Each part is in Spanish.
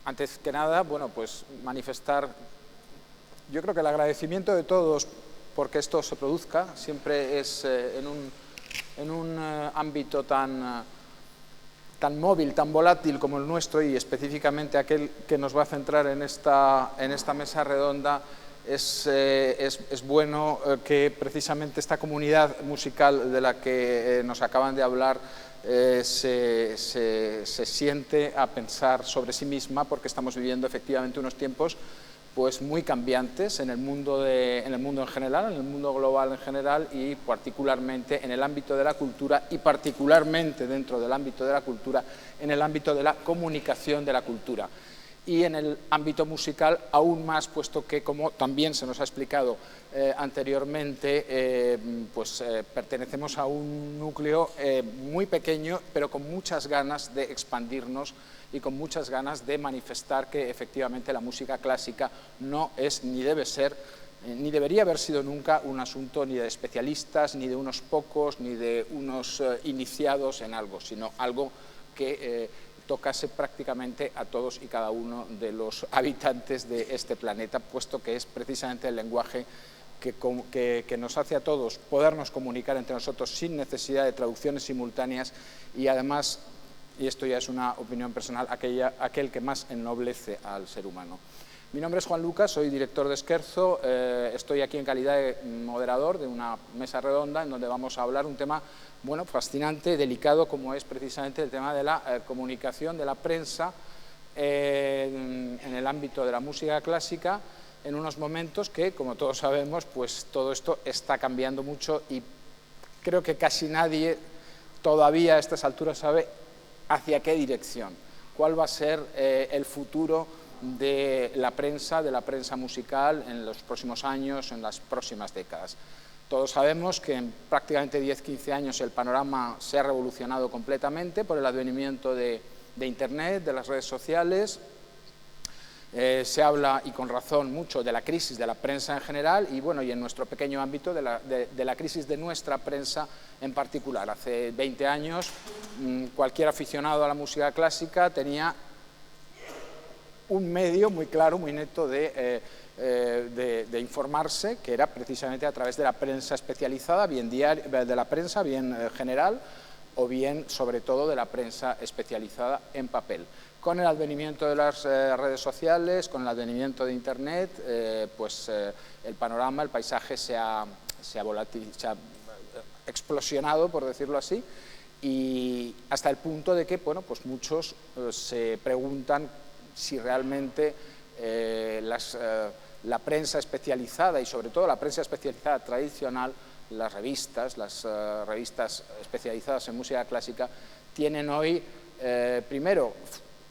Antes que nada, bueno, pues manifestar, yo creo que el agradecimiento de todos porque esto se produzca, siempre es en un ámbito tan móvil, tan volátil como el nuestro, y específicamente aquel que nos va a centrar en esta mesa redonda. Es bueno que precisamente esta comunidad musical de la que nos acaban de hablar se siente a pensar sobre sí misma, porque estamos viviendo efectivamente unos tiempos pues muy cambiantes en el mundo en general, en el mundo global en general, y particularmente en el ámbito de la cultura, y particularmente dentro del ámbito de la cultura, en el ámbito de la comunicación de la cultura. Y en el ámbito musical aún más, puesto que, como también se nos ha explicado anteriormente, pertenecemos a un núcleo muy pequeño, pero con muchas ganas de expandirnos y con muchas ganas de manifestar que efectivamente la música clásica no es ni debe ser, ni debería haber sido nunca un asunto ni de especialistas, ni de unos pocos, ni de unos iniciados en algo, sino algo que tocase prácticamente a todos y cada uno de los habitantes de este planeta, puesto que es precisamente el lenguaje que nos hace a todos podernos comunicar entre nosotros sin necesidad de traducciones simultáneas, y además, y esto ya es una opinión personal, aquel que más ennoblece al ser humano. Mi nombre es Juan Lucas, soy director de Scherzo, estoy aquí en calidad de moderador de una mesa redonda en donde vamos a hablar un tema fascinante, delicado, como es precisamente el tema de la comunicación de la prensa en el ámbito de la música clásica, en unos momentos que, como todos sabemos, pues todo esto está cambiando mucho, y creo que casi nadie todavía a estas alturas sabe hacia qué dirección, cuál va a ser el futuro de la prensa musical en los próximos años, en las próximas décadas. Todos sabemos que en prácticamente 10-15 años el panorama se ha revolucionado completamente por el advenimiento de Internet, de las redes sociales. Se habla, y con razón, mucho de la crisis de la prensa en general, y en nuestro pequeño ámbito de la crisis de nuestra prensa en particular. Hace 20 años cualquier aficionado a la música clásica tenía un medio muy claro, muy neto de informarse, que era precisamente a través de la prensa especializada, bien de la prensa bien general, o bien, sobre todo, de la prensa especializada en papel. Con el advenimiento de las redes sociales, con el advenimiento de Internet, el panorama, el paisaje se ha explosionado, por decirlo así, y hasta el punto de que muchos se preguntan si realmente la prensa especializada, y sobre todo la prensa especializada tradicional, las revistas especializadas en música clásica, tienen hoy, primero,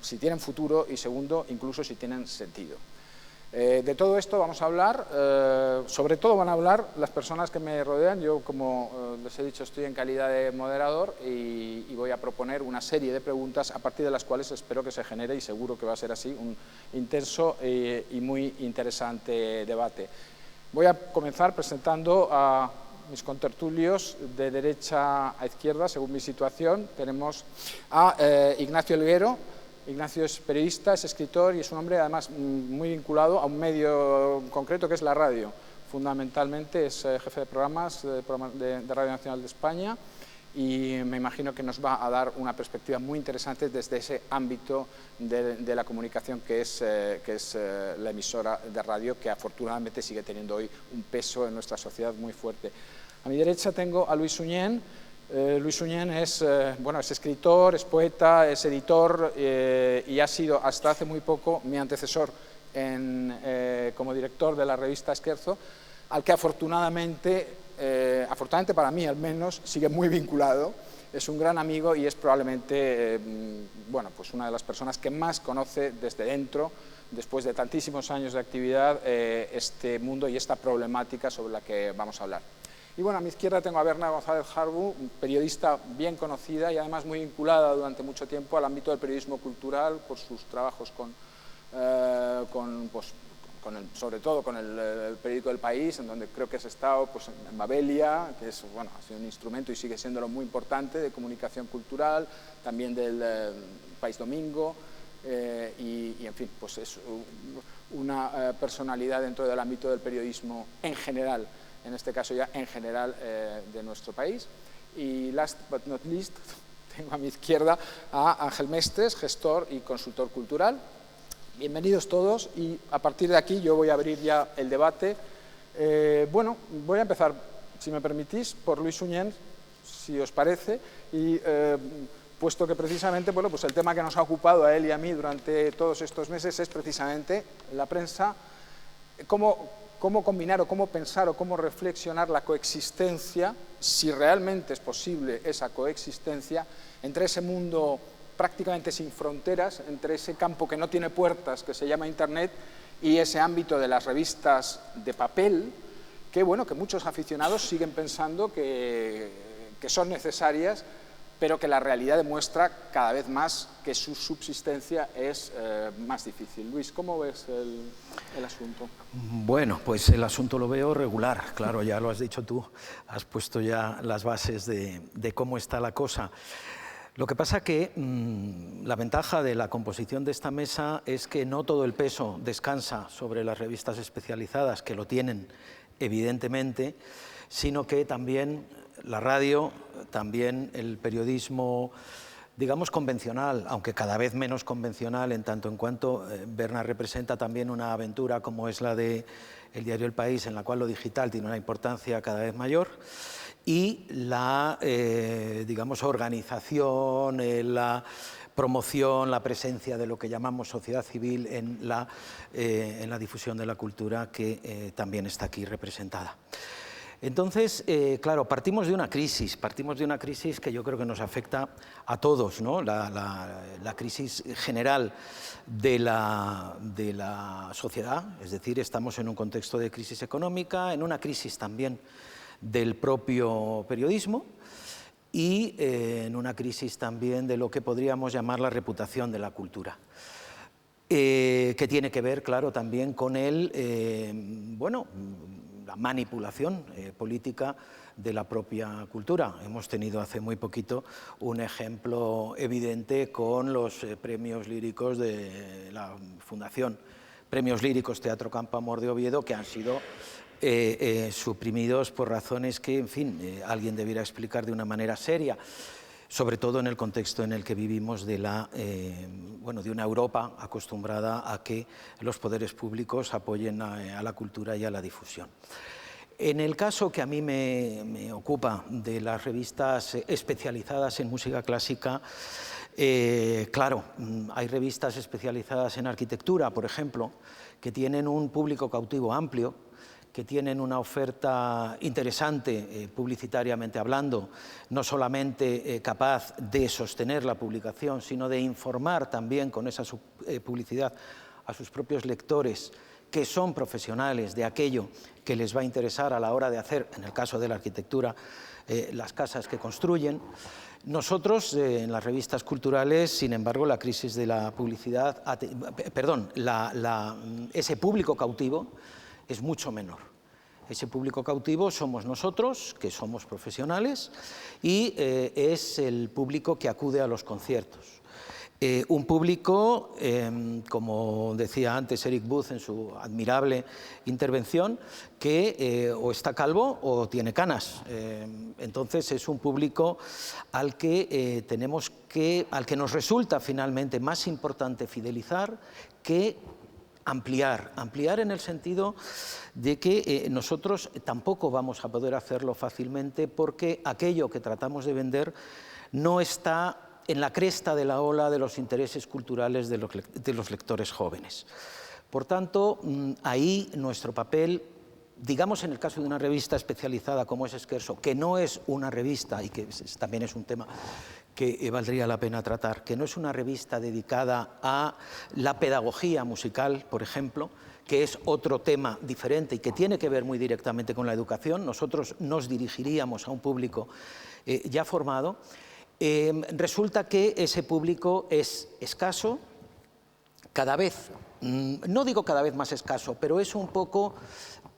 si tienen futuro, y segundo, incluso si tienen sentido. De todo esto vamos a hablar, sobre todo van a hablar las personas que me rodean. Yo, como les he dicho, estoy en calidad de moderador y voy a proponer una serie de preguntas a partir de las cuales espero que se genere, y seguro que va a ser así, un intenso y muy interesante debate. Voy a comenzar presentando a mis contertulios de derecha a izquierda, según mi situación. Tenemos a Ignacio Elguero. Ignacio es periodista, es escritor y es un hombre además muy vinculado a un medio concreto que es la radio. Fundamentalmente es jefe de programas de Radio Nacional de España, y me imagino que nos va a dar una perspectiva muy interesante desde ese ámbito de la comunicación que es la emisora de radio, que afortunadamente sigue teniendo hoy un peso en nuestra sociedad muy fuerte. A mi derecha tengo a Luis Uñén. Luis Uñén es escritor, es poeta, es editor y ha sido hasta hace muy poco mi antecesor como director de la revista Scherzo, al que afortunadamente para mí al menos, sigue muy vinculado. Es un gran amigo y es probablemente una de las personas que más conoce desde dentro, después de tantísimos años de actividad, este mundo y esta problemática sobre la que vamos a hablar. Y a mi izquierda tengo a Berna González Harbu, periodista bien conocida y además muy vinculada durante mucho tiempo al ámbito del periodismo cultural por sus trabajos sobre todo con el periódico El País, en donde creo que has estado en Babelia, que ha sido un instrumento y sigue siéndolo muy importante de comunicación cultural, también del País Domingo, en fin, pues es una personalidad dentro del ámbito del periodismo en general, en este caso ya en general de nuestro país. Y last but not least, tengo a mi izquierda a Ángel Mestres, gestor y consultor cultural. Bienvenidos todos y a partir de aquí yo voy a abrir ya el debate. Bueno, voy a empezar, si me permitís, por Luis Suñent, si os parece, y puesto que precisamente, bueno, pues el tema que nos ha ocupado a él y a mí durante todos estos meses es precisamente la prensa, cómo combinar o cómo pensar o cómo reflexionar la coexistencia, si realmente es posible esa coexistencia, entre ese mundo prácticamente sin fronteras, entre ese campo que no tiene puertas, que se llama Internet, y ese ámbito de las revistas de papel, que, bueno, que muchos aficionados siguen pensando que son necesarias, pero que la realidad demuestra cada vez más que su subsistencia es más difícil. Luis, ¿cómo ves el asunto? Bueno, pues el asunto lo veo regular, claro, ya lo has dicho tú, has puesto ya las bases de cómo está la cosa. Lo que pasa que la ventaja de la composición de esta mesa es que no todo el peso descansa sobre las revistas especializadas, que lo tienen evidentemente, sino que también la radio, también el periodismo, digamos, convencional, aunque cada vez menos convencional, en tanto en cuanto Berna representa también una aventura como es la de el diario El País, en la cual lo digital tiene una importancia cada vez mayor, y la, digamos, organización, la promoción, la presencia de lo que llamamos sociedad civil en la difusión de la cultura, que también está aquí representada. Entonces, claro, partimos de una crisis que yo creo que nos afecta a todos, ¿no? La crisis general de la sociedad, es decir, estamos en un contexto de crisis económica, en una crisis también del propio periodismo y en una crisis también de lo que podríamos llamar la reputación de la cultura. Que tiene que ver, claro, también con bueno, la manipulación política de la propia cultura. Hemos tenido hace muy poquito un ejemplo evidente con los premios líricos de la Fundación Premios Líricos Teatro Campo Amor de Oviedo, que han sido suprimidos por razones que, en fin, alguien debiera explicar de una manera seria, sobre todo en el contexto en el que vivimos de una Europa acostumbrada a que los poderes públicos apoyen a la cultura y a la difusión. En el caso que a mí me ocupa de las revistas especializadas en música clásica, claro, hay revistas especializadas en arquitectura, por ejemplo, que tienen un público cautivo amplio, que tienen una oferta interesante publicitariamente hablando, no solamente capaz de sostener la publicación, sino de informar también con esa publicidad a sus propios lectores, que son profesionales de aquello que les va a interesar a la hora de hacer, en el caso de la arquitectura, las casas que construyen. Nosotros, en las revistas culturales, sin embargo, la crisis de la publicidad, ese público cautivo es mucho menor. Ese público cautivo somos nosotros, que somos profesionales, y es el público que acude a los conciertos. Un público, como decía antes Eric Booth en su admirable intervención, que o está calvo o tiene canas. Entonces es un público al que al que nos resulta finalmente más importante fidelizar que ampliar en el sentido de que nosotros tampoco vamos a poder hacerlo fácilmente, porque aquello que tratamos de vender no está en la cresta de la ola de los intereses culturales de los lectores jóvenes. Por tanto, ahí nuestro papel, digamos en el caso de una revista especializada como es Scherzo, que no es una revista, y que también es un tema que valdría la pena tratar, que no es una revista dedicada a la pedagogía musical, por ejemplo, que es otro tema diferente y que tiene que ver muy directamente con la educación. Nosotros nos dirigiríamos a un público ya formado. Resulta que ese público es escaso, cada vez, no digo cada vez más escaso, pero es un poco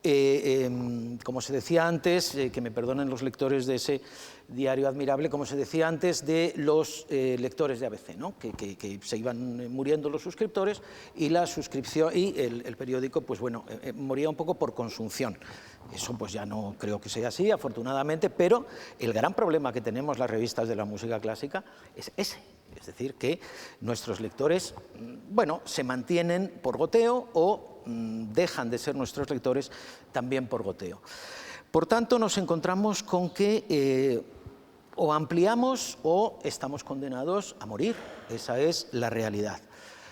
como se decía antes, que me perdonen los lectores de ese diario admirable, como se decía antes, de los lectores de ABC, ¿no? que se iban muriendo los suscriptores y la suscripción y el periódico, pues bueno, moría un poco por consunción. Eso pues ya no creo que sea así, afortunadamente, pero el gran problema que tenemos las revistas de la música clásica es ese. Es decir, que nuestros lectores, bueno, se mantienen por goteo o dejan de ser nuestros lectores también por goteo. Por tanto, nos encontramos con que o ampliamos o estamos condenados a morir. Esa es la realidad.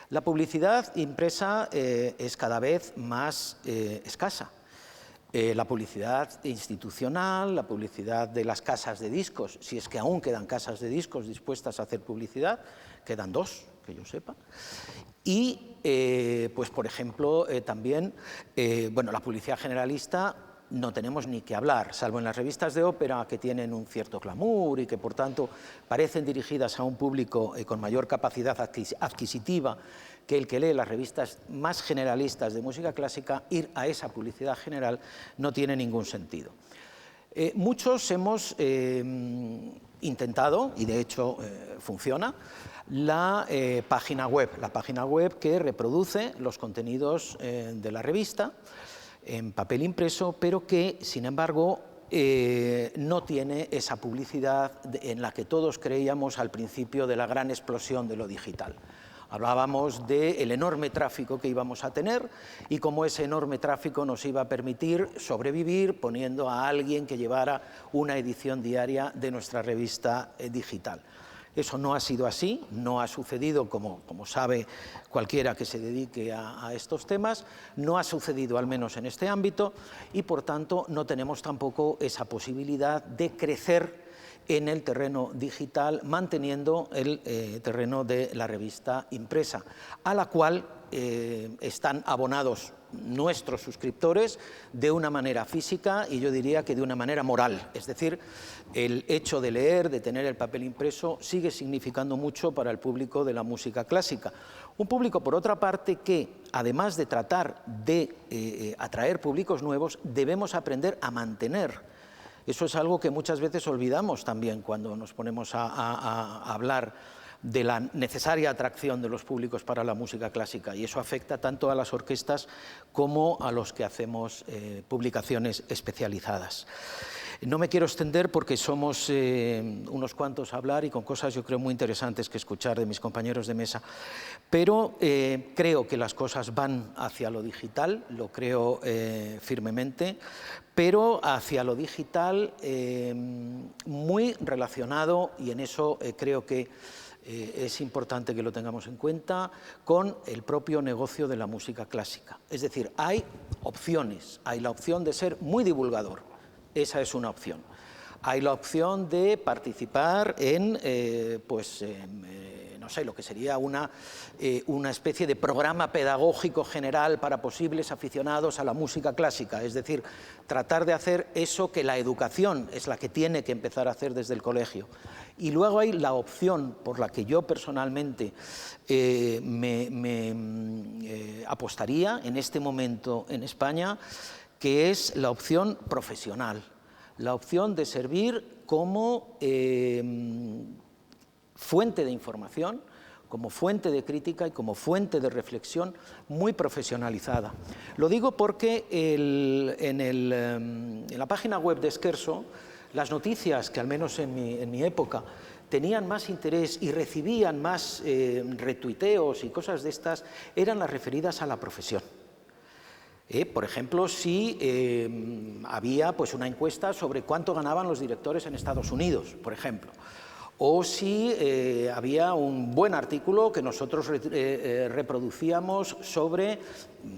La publicidad impresa es cada vez más escasa. La publicidad institucional, la publicidad de las casas de discos, si es que aún quedan casas de discos dispuestas a hacer publicidad, quedan 2, que yo sepa. Y, pues, por ejemplo, también, bueno, la publicidad generalista no tenemos ni que hablar, salvo en las revistas de ópera que tienen un cierto glamour y que, por tanto, parecen dirigidas a un público con mayor capacidad adquisitiva que el que lee las revistas más generalistas de música clásica. Ir a esa publicidad general no tiene ningún sentido. Muchos hemos intentado, y de hecho funciona, la página web que reproduce los contenidos de la revista en papel impreso, pero que, sin embargo, no tiene esa publicidad en la que todos creíamos al principio de la gran explosión de lo digital. Hablábamos del enorme tráfico que íbamos a tener y cómo ese enorme tráfico nos iba a permitir sobrevivir poniendo a alguien que llevara una edición diaria de nuestra revista digital. Eso no ha sido así, no ha sucedido, como sabe cualquiera que se dedique a estos temas, no ha sucedido al menos en este ámbito y, por tanto, no tenemos tampoco esa posibilidad de crecer en el terreno digital, manteniendo el terreno de la revista impresa, a la cual están abonados nuestros suscriptores de una manera física y yo diría que de una manera moral. Es decir, el hecho de leer, de tener el papel impreso, sigue significando mucho para el público de la música clásica. Un público, por otra parte, que, además de tratar de atraer públicos nuevos, debemos aprender a mantener. Eso es algo que muchas veces olvidamos también cuando nos ponemos a hablar de la necesaria atracción de los públicos para la música clásica, y eso afecta tanto a las orquestas como a los que hacemos publicaciones especializadas. No me quiero extender porque somos unos cuantos a hablar y con cosas yo creo muy interesantes que escuchar de mis compañeros de mesa, pero creo que las cosas van hacia lo digital, lo creo firmemente, pero hacia lo digital muy relacionado, y en eso creo que es importante que lo tengamos en cuenta, con el propio negocio de la música clásica. Es decir, hay opciones, hay la opción de ser muy divulgador, esa es una opción. Hay la opción de participar en, no sé, lo que sería una especie de programa pedagógico general para posibles aficionados a la música clásica, es decir, tratar de hacer eso que la educación es la que tiene que empezar a hacer desde el colegio. Y luego hay la opción por la que yo personalmente apostaría en este momento en España, que es la opción profesional, la opción de servir como fuente de información, como fuente de crítica y como fuente de reflexión muy profesionalizada. Lo digo porque en la página web de Scherzo, las noticias que al menos en mi época tenían más interés y recibían más retuiteos y cosas de estas, eran las referidas a la profesión. Por ejemplo, si había pues, una encuesta sobre cuánto ganaban los directores en Estados Unidos, por ejemplo, o si había un buen artículo que nosotros reproducíamos sobre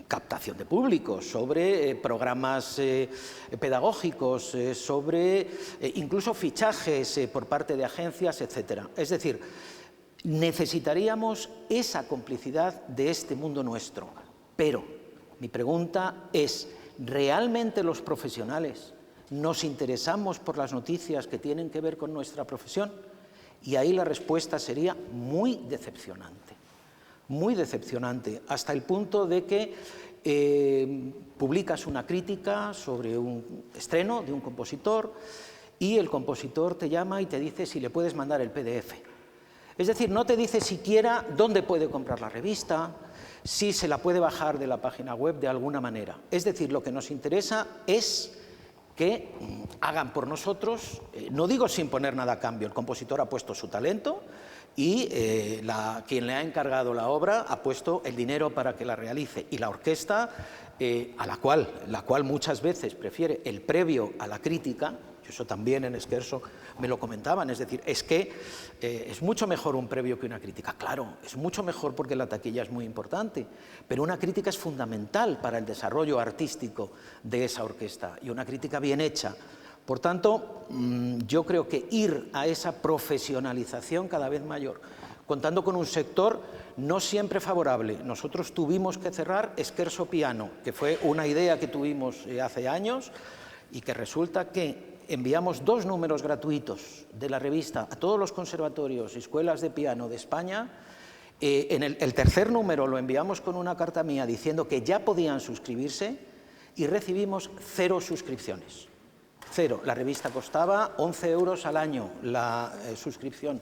captación de público, sobre programas pedagógicos, sobre incluso fichajes por parte de agencias, etc. Es decir, necesitaríamos esa complicidad de este mundo nuestro, pero mi pregunta es, ¿realmente los profesionales nos interesamos por las noticias que tienen que ver con nuestra profesión? Y ahí la respuesta sería muy decepcionante, hasta el punto de que publicas una crítica sobre un estreno de un compositor y el compositor te llama y te dice si le puedes mandar el PDF. Es decir, no te dice siquiera dónde puede comprar la revista, si se la puede bajar de la página web de alguna manera. Es decir, lo que nos interesa es que hagan por nosotros, no digo sin poner nada a cambio, el compositor ha puesto su talento y quien le ha encargado la obra ha puesto el dinero para que la realice, y la orquesta, la cual muchas veces prefiere el previo a la crítica. Eso también en Scherzo me lo comentaban, es decir, es que es mucho mejor un previo que una crítica. Claro, es mucho mejor porque la taquilla es muy importante, pero una crítica es fundamental para el desarrollo artístico de esa orquesta, y una crítica bien hecha. Por tanto, yo creo que ir a esa profesionalización cada vez mayor, contando con un sector no siempre favorable. Nosotros tuvimos que cerrar Scherzo Piano, que fue una idea que tuvimos hace años, y que resulta que enviamos 2 números gratuitos de la revista a todos los conservatorios y escuelas de piano de España. En el tercer número lo enviamos con una carta mía diciendo que ya podían suscribirse, y recibimos 0 suscripciones. 0. La revista costaba 11 euros al año la suscripción.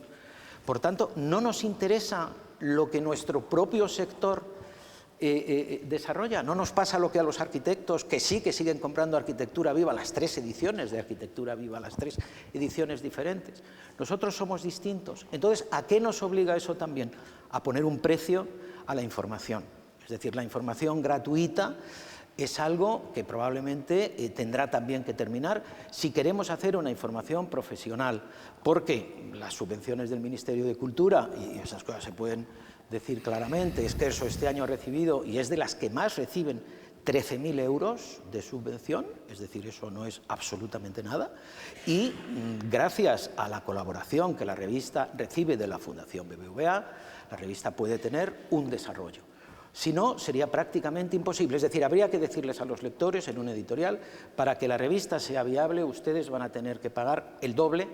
Por tanto, no nos interesa lo que nuestro propio sector desarrolla. No nos pasa lo que a los arquitectos, que sí que siguen comprando Arquitectura Viva, las 3 ediciones de Arquitectura Viva, las 3 ediciones diferentes. Nosotros somos distintos. Entonces, ¿a qué nos obliga eso también? A poner un precio a la información. Es decir, la información gratuita es algo que probablemente tendrá también que terminar si queremos hacer una información profesional, porque las subvenciones del Ministerio de Cultura, y esas cosas se pueden decir claramente, Scherzo este año ha recibido, y es de las que más reciben, 13.000 euros de subvención, es decir, eso no es absolutamente nada, y gracias a la colaboración que la revista recibe de la Fundación BBVA, la revista puede tener un desarrollo. Si no, sería prácticamente imposible. Es decir, habría que decirles a los lectores en un editorial, para que la revista sea viable, ustedes van a tener que pagar el doble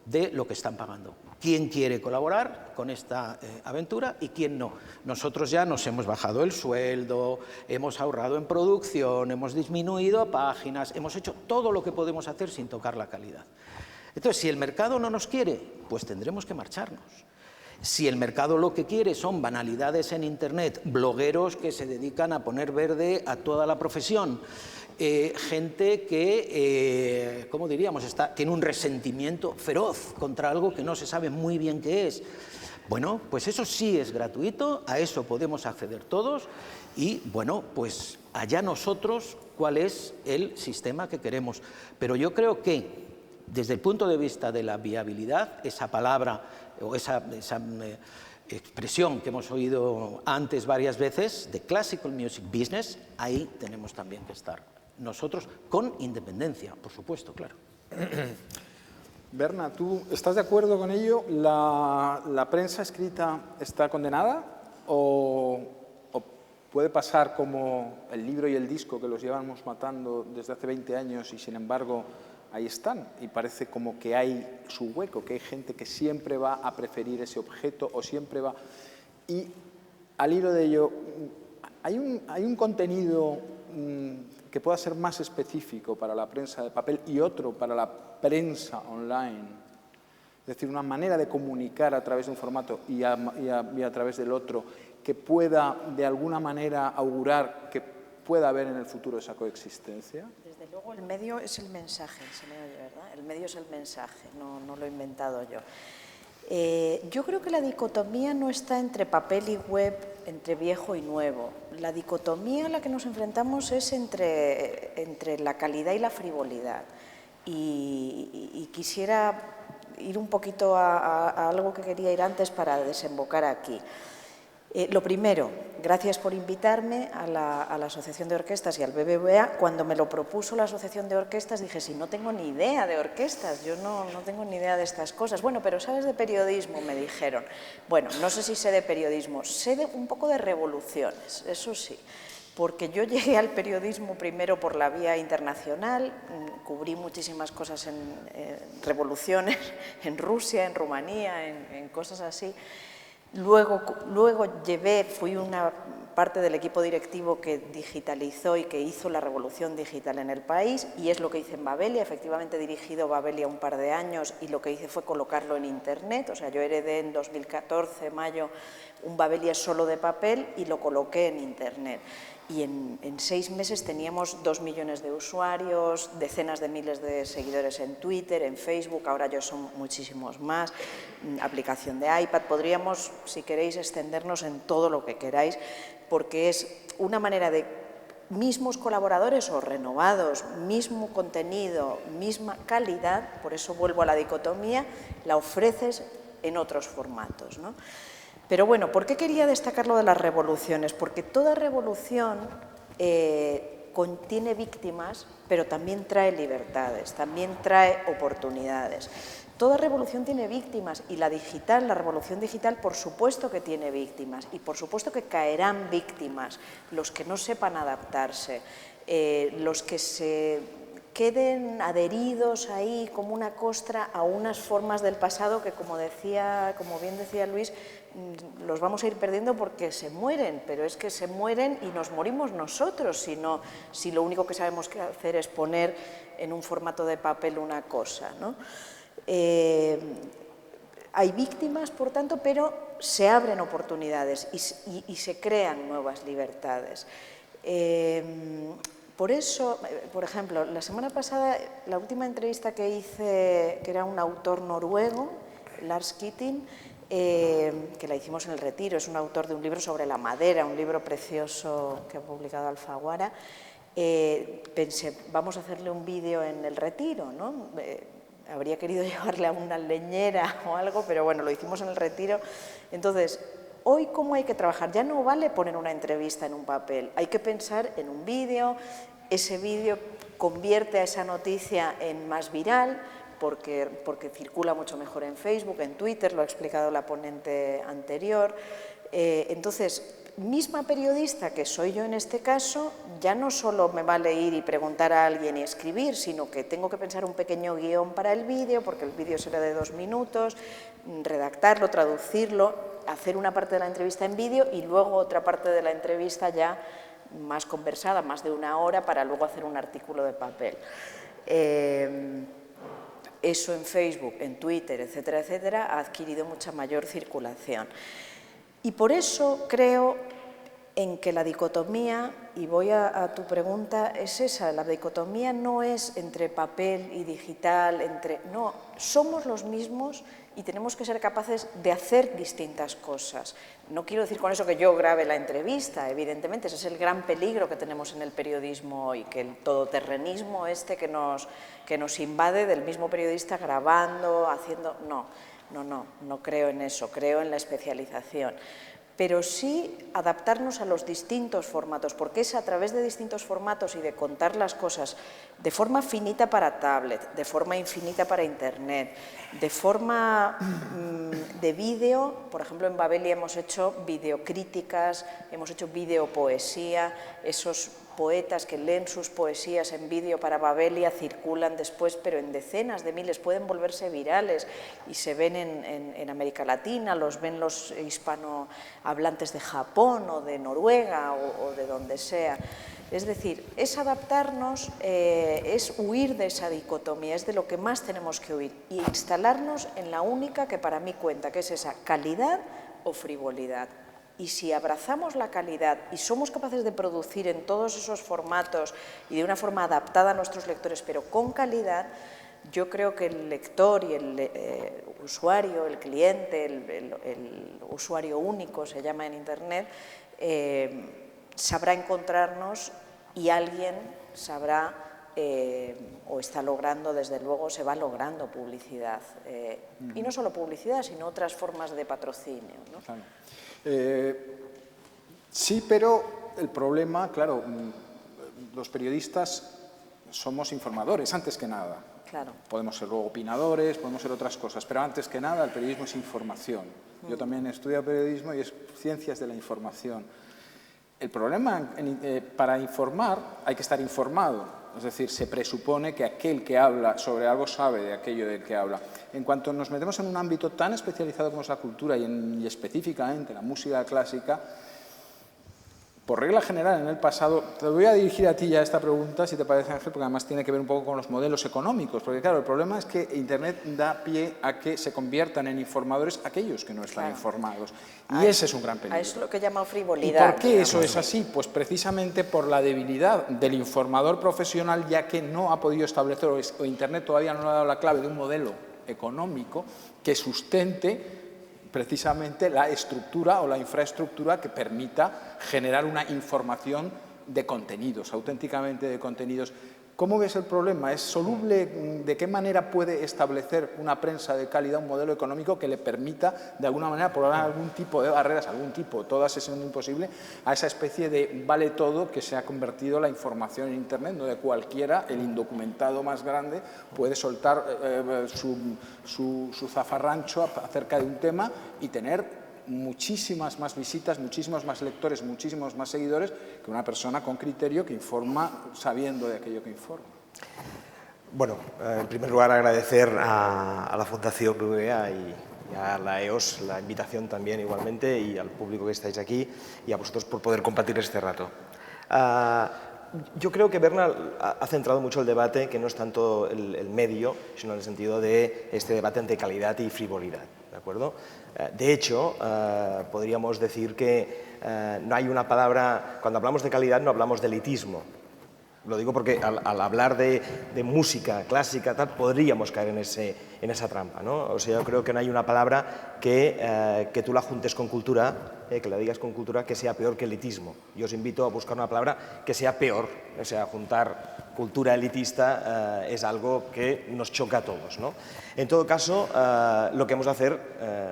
de lo que están pagando. ¿Quién quiere colaborar con esta aventura y quién no? Nosotros ya nos hemos bajado el sueldo, hemos ahorrado en producción, hemos disminuido páginas, hemos hecho todo lo que podemos hacer sin tocar la calidad. Entonces, si el mercado no nos quiere, pues tendremos que marcharnos. Si el mercado lo que quiere son banalidades en Internet, blogueros que se dedican a poner verde a toda la profesión, gente que, ¿cómo diríamos?, tiene un resentimiento feroz contra algo que no se sabe muy bien qué es. Bueno, pues eso sí es gratuito, a eso podemos acceder todos y, bueno, pues allá nosotros cuál es el sistema que queremos. Pero yo creo que, desde el punto de vista de la viabilidad, esa palabra o esa expresión que hemos oído antes varias veces, de Classical Music Business, ahí tenemos también que estar. Nosotros, con independencia, por supuesto, claro. Berna, ¿tú estás de acuerdo con ello? ¿La prensa escrita está condenada o puede pasar como el libro y el disco, que los llevamos matando desde hace 20 años y sin embargo ahí están, y parece como que hay su hueco, que hay gente que siempre va a preferir ese objeto o siempre va... Y al hilo de ello, ¿hay un contenido que pueda ser más específico para la prensa de papel y otro para la prensa online? Es decir, una manera de comunicar a través de un formato y a través del otro que pueda de alguna manera augurar que pueda haber en el futuro esa coexistencia. Desde luego el medio es el mensaje, se me oye, ¿verdad? El medio es el mensaje, no lo he inventado yo. Yo creo que la dicotomía no está entre papel y web, entre viejo y nuevo. La dicotomía a la que nos enfrentamos es entre la calidad y la frivolidad. Y quisiera ir un poquito a algo que quería ir antes para desembocar aquí. Lo primero, gracias por invitarme a la Asociación de Orquestas y al BBVA. Cuando me lo propuso la Asociación de Orquestas dije, si no tengo ni idea de orquestas, yo no tengo ni idea de estas cosas. Bueno, pero ¿sabes de periodismo?, me dijeron. Bueno, no sé si sé de periodismo, sé un poco de revoluciones, eso sí. Porque yo llegué al periodismo primero por la vía internacional, cubrí muchísimas cosas en revoluciones, en Rusia, en Rumanía, en cosas así. Luego fui una parte del equipo directivo que digitalizó y que hizo la revolución digital en el país, y es lo que hice en Babelia. Efectivamente he dirigido Babelia un par de años y lo que hice fue colocarlo en Internet. O sea, yo heredé en 2014, mayo, un Babelia solo de papel y lo coloqué en Internet. Y en 6 meses teníamos 2 millones de usuarios, decenas de miles de seguidores en Twitter, en Facebook, ahora ya son muchísimos más, aplicación de iPad. Podríamos, si queréis, extendernos en todo lo que queráis, porque es una manera de mismos colaboradores o renovados, mismo contenido, misma calidad, por eso vuelvo a la dicotomía, la ofreces en otros formatos, ¿no? Pero bueno, ¿por qué quería destacar lo de las revoluciones? Porque toda revolución contiene víctimas, pero también trae libertades, también trae oportunidades. Toda revolución tiene víctimas y la revolución digital, por supuesto que tiene víctimas y por supuesto que caerán víctimas, los que no sepan adaptarse, los que se queden adheridos ahí como una costra a unas formas del pasado que, como bien decía Luis, los vamos a ir perdiendo porque se mueren, pero es que se mueren y nos morimos nosotros si lo único que sabemos hacer es poner en un formato de papel una cosa, ¿no? Hay víctimas, por tanto, pero se abren oportunidades y se crean nuevas libertades. Por eso, por ejemplo, la semana pasada, la última entrevista que hice, que era un autor noruego, Lars Kitting, que la hicimos en el Retiro, es un autor de un libro sobre la madera, un libro precioso que ha publicado Alfaguara. Pensé, vamos a hacerle un vídeo en el Retiro, ¿no? Habría querido llevarle a una leñera o algo, pero bueno, lo hicimos en el Retiro. Entonces, hoy, ¿cómo hay que trabajar? Ya no vale poner una entrevista en un papel, hay que pensar en un vídeo. Ese vídeo convierte a esa noticia en más viral, porque circula mucho mejor en Facebook, en Twitter, lo ha explicado la ponente anterior. Entonces, misma periodista que soy yo en este caso, ya no solo me vale ir y preguntar a alguien y escribir, sino que tengo que pensar un pequeño guión para el vídeo, porque el vídeo será de 2 minutos, redactarlo, traducirlo, hacer una parte de la entrevista en vídeo y luego otra parte de la entrevista ya más conversada, más de 1 hora, para luego hacer un artículo de papel. Eso en Facebook, en Twitter, etcétera, etcétera, ha adquirido mucha mayor circulación. Y por eso creo en que la dicotomía, y voy a tu pregunta, es esa, la dicotomía no es entre papel y digital, no, somos los mismos y tenemos que ser capaces de hacer distintas cosas. No quiero decir con eso que yo grabe la entrevista, evidentemente, ese es el gran peligro que tenemos en el periodismo hoy, que el todoterrenismo que nos invade, del mismo periodista grabando, haciendo... No creo en eso, creo en la especialización. Pero sí adaptarnos a los distintos formatos, porque es a través de distintos formatos y de contar las cosas de forma finita para tablet, de forma infinita para internet, de forma de vídeo. Por ejemplo, en Babelia hemos hecho videocríticas, hemos hecho videopoesía, esos poetas que leen sus poesías en vídeo para Babelia circulan después, pero en decenas de miles, pueden volverse virales y se ven en América Latina, los ven los hispanohablantes de Japón o de Noruega o de donde sea. Es decir, es adaptarnos, es huir de esa dicotomía, es de lo que más tenemos que huir y instalarnos en la única que para mí cuenta, que es esa calidad o frivolidad. Y si abrazamos la calidad y somos capaces de producir en todos esos formatos y de una forma adaptada a nuestros lectores, pero con calidad, yo creo que el lector y el usuario, el cliente, el usuario único, se llama en Internet, sabrá encontrarnos y alguien sabrá o está logrando, desde luego, se va logrando publicidad. Y no solo publicidad, sino otras formas de patrocinio, ¿no? Claro. Sí, pero el problema, claro, los periodistas somos informadores, antes que nada. Claro. Podemos ser luego opinadores, podemos ser otras cosas, pero antes que nada el periodismo es información. Yo también he estudiado periodismo y es ciencias de la información. El problema, para informar hay que estar informado. Es decir, se presupone que aquel que habla sobre algo sabe de aquello del que habla. En cuanto nos metemos en un ámbito tan especializado como es la cultura y específicamente la música clásica, Por regla general, en el pasado, te voy a dirigir a ti ya esta pregunta, si te parece, Ángel, porque además tiene que ver un poco con los modelos económicos, porque claro, el problema es que Internet da pie a que se conviertan en informadores aquellos que no están informados, y ese es un gran peligro. Es lo que llama frivolidad. ¿Y por qué eso es así? Pues precisamente por la debilidad del informador profesional, ya que no ha podido establecer, o Internet todavía no le ha dado la clave de un modelo económico que sustente precisamente la estructura o la infraestructura que permita generar una información de contenidos, auténticamente de contenidos. ¿Cómo ves el problema? ¿Es soluble? ¿De qué manera puede establecer una prensa de calidad un modelo económico que le permita, de alguna manera, probar algún tipo de barreras, todas siendo imposible, a esa especie de vale todo que se ha convertido la información en Internet, donde cualquiera, el indocumentado más grande, puede soltar su zafarrancho acerca de un tema y tener muchísimas más visitas, muchísimos más lectores, muchísimos más seguidores que una persona con criterio que informa sabiendo de aquello que informa? Bueno, en primer lugar agradecer a la Fundación BBVA y a la EOS la invitación también igualmente, y al público que estáis aquí y a vosotros por poder compartir este rato. Yo creo que Bernal ha centrado mucho el debate, que no es tanto el medio, sino en el sentido de este debate entre calidad y frivolidad, ¿de acuerdo? De hecho, podríamos decir que no hay una palabra, cuando hablamos de calidad no hablamos de elitismo. Lo digo porque al hablar de música clásica, tal, podríamos caer en esa trampa, ¿no? O sea, yo creo que no hay una palabra que tú la juntes con cultura, que la digas con cultura, que sea peor que elitismo. Yo os invito a buscar una palabra que sea peor. O sea, juntar cultura elitista es algo que nos choca a todos, ¿no? En todo caso, lo que hemos de hacer,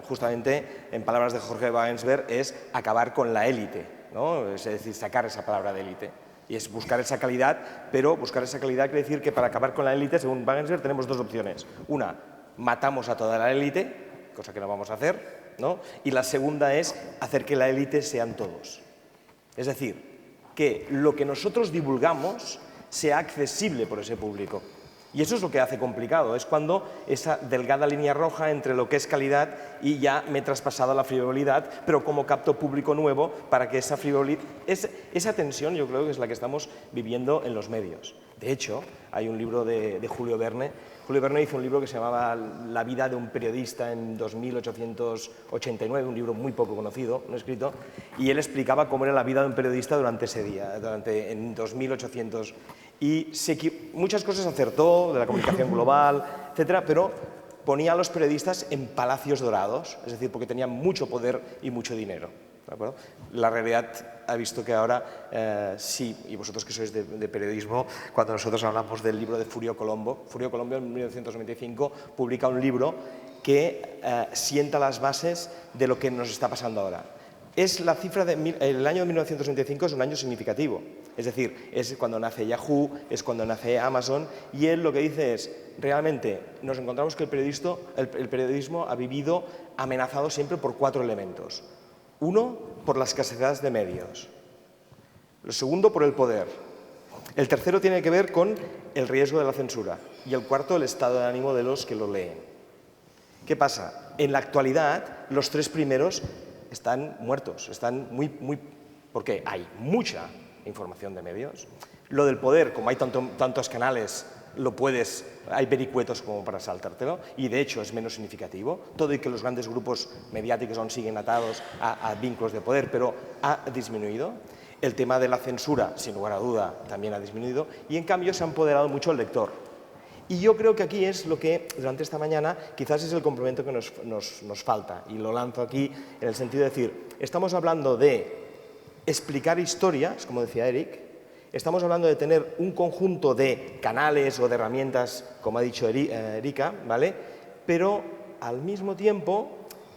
justamente, en palabras de Jorge Wagensberg, es acabar con la élite, ¿no? Es decir, sacar esa palabra de élite. Y es buscar esa calidad, pero buscar esa calidad quiere decir que para acabar con la élite, según Wagensberg, tenemos dos opciones. Una, matamos a toda la élite, cosa que no vamos a hacer, ¿no? Y la segunda es hacer que la élite sean todos. Es decir, que lo que nosotros divulgamos sea accesible por ese público. Y eso es lo que hace complicado, es cuando esa delgada línea roja entre lo que es calidad y ya me he traspasado a la frivolidad, pero como capto público nuevo para que esa frivolidad... Esa tensión yo creo que es la que estamos viviendo en los medios. De hecho, hay un libro de Julio Verne. Julio Verne hizo un libro que se llamaba La vida de un periodista en 2889, un libro muy poco conocido, no escrito, y él explicaba cómo era la vida de un periodista durante ese día, en 2800. Y muchas cosas acertó, de la comunicación global, etcétera, pero ponía a los periodistas en palacios dorados, es decir, porque tenían mucho poder y mucho dinero. ¿De acuerdo? La realidad ha visto que ahora sí, y vosotros que sois de periodismo, cuando nosotros hablamos del libro de Furio Colombo en 1995 publica un libro que sienta las bases de lo que nos está pasando ahora. La cifra el año 1995 es un año significativo, es decir, es cuando nace Yahoo, es cuando nace Amazon, y él lo que dice es, realmente nos encontramos que el periodismo ha vivido amenazado siempre por 4 elementos. Uno, por la escasez de medios. El segundo, por el poder. El tercero tiene que ver con el riesgo de la censura. Y el cuarto, el estado de ánimo de los que lo leen. ¿Qué pasa? En la actualidad, los 3 primeros están muertos, están porque hay mucha información de medios. Lo del poder, como hay tantos canales, hay vericuetos como para saltártelo, y de hecho es menos significativo, todo y que los grandes grupos mediáticos aún siguen atados a vínculos de poder, pero ha disminuido. El tema de la censura, sin lugar a duda, también ha disminuido, y en cambio se ha empoderado mucho el lector. Y yo creo que aquí es lo que, durante esta mañana, quizás es el complemento que nos falta, y lo lanzo aquí en el sentido de decir, estamos hablando de explicar historias, como decía Eric, estamos hablando de tener un conjunto de canales o de herramientas, como ha dicho Erika, ¿vale? Pero, al mismo tiempo,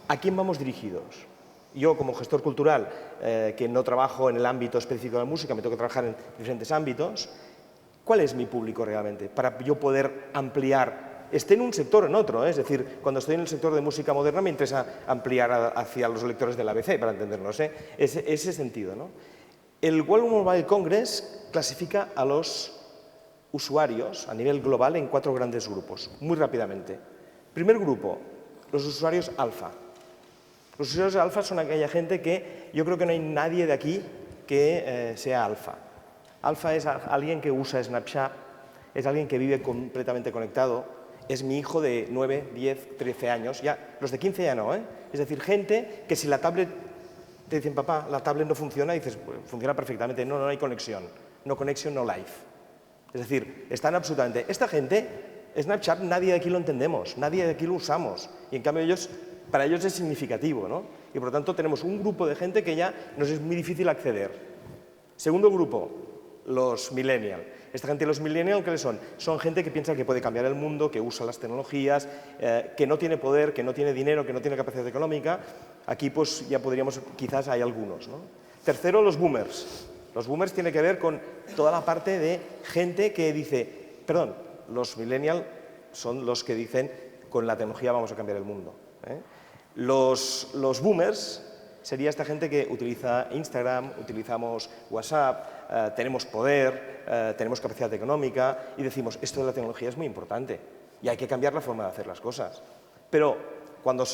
¿a quién vamos dirigidos? Yo, como gestor cultural, que no trabajo en el ámbito específico de la música, me tengo que trabajar en diferentes ámbitos, ¿cuál es mi público realmente? Para yo poder ampliar, esté en un sector o en otro, es decir, cuando estoy en el sector de música moderna me interesa ampliar hacia los lectores del ABC, para entendernos, ese sentido, ¿no? El World Mobile Congress clasifica a los usuarios a nivel global en 4 grandes grupos, muy rápidamente. Primer grupo, los usuarios alfa. Los usuarios alfa son aquella gente que yo creo que no hay nadie de aquí que sea alfa. Alfa es alguien que usa Snapchat, es alguien que vive completamente conectado, es mi hijo de 9, 10, 13 años, ya, los de 15 ya no, ¿eh? Es decir, gente que si la tablet, te dicen, papá, la tablet no funciona, y dices, pues, funciona perfectamente, no, no hay conexión, no connection, no life. Es decir, están absolutamente... Esta gente, Snapchat, nadie de aquí lo entendemos, nadie de aquí lo usamos, y en cambio para ellos es significativo, ¿no? Y por lo tanto tenemos un grupo de gente que ya nos es muy difícil acceder. Segundo grupo, los millennials. Esta gente, los millennials, ¿qué son? Son gente que piensa que puede cambiar el mundo, que usa las tecnologías, que no tiene poder, que no tiene dinero, que no tiene capacidad económica. Aquí pues ya podríamos, quizás hay algunos, ¿no? Tercero, los boomers. Los boomers tienen que ver con toda la parte de gente que dice, perdón, los millennials son los que dicen, con la tecnología vamos a cambiar el mundo, ¿eh? Los boomers sería esta gente que utiliza Instagram, utilizamos WhatsApp, tenemos poder, tenemos capacidad económica y decimos, esto de la tecnología es muy importante y hay que cambiar la forma de hacer las cosas. Pero cuando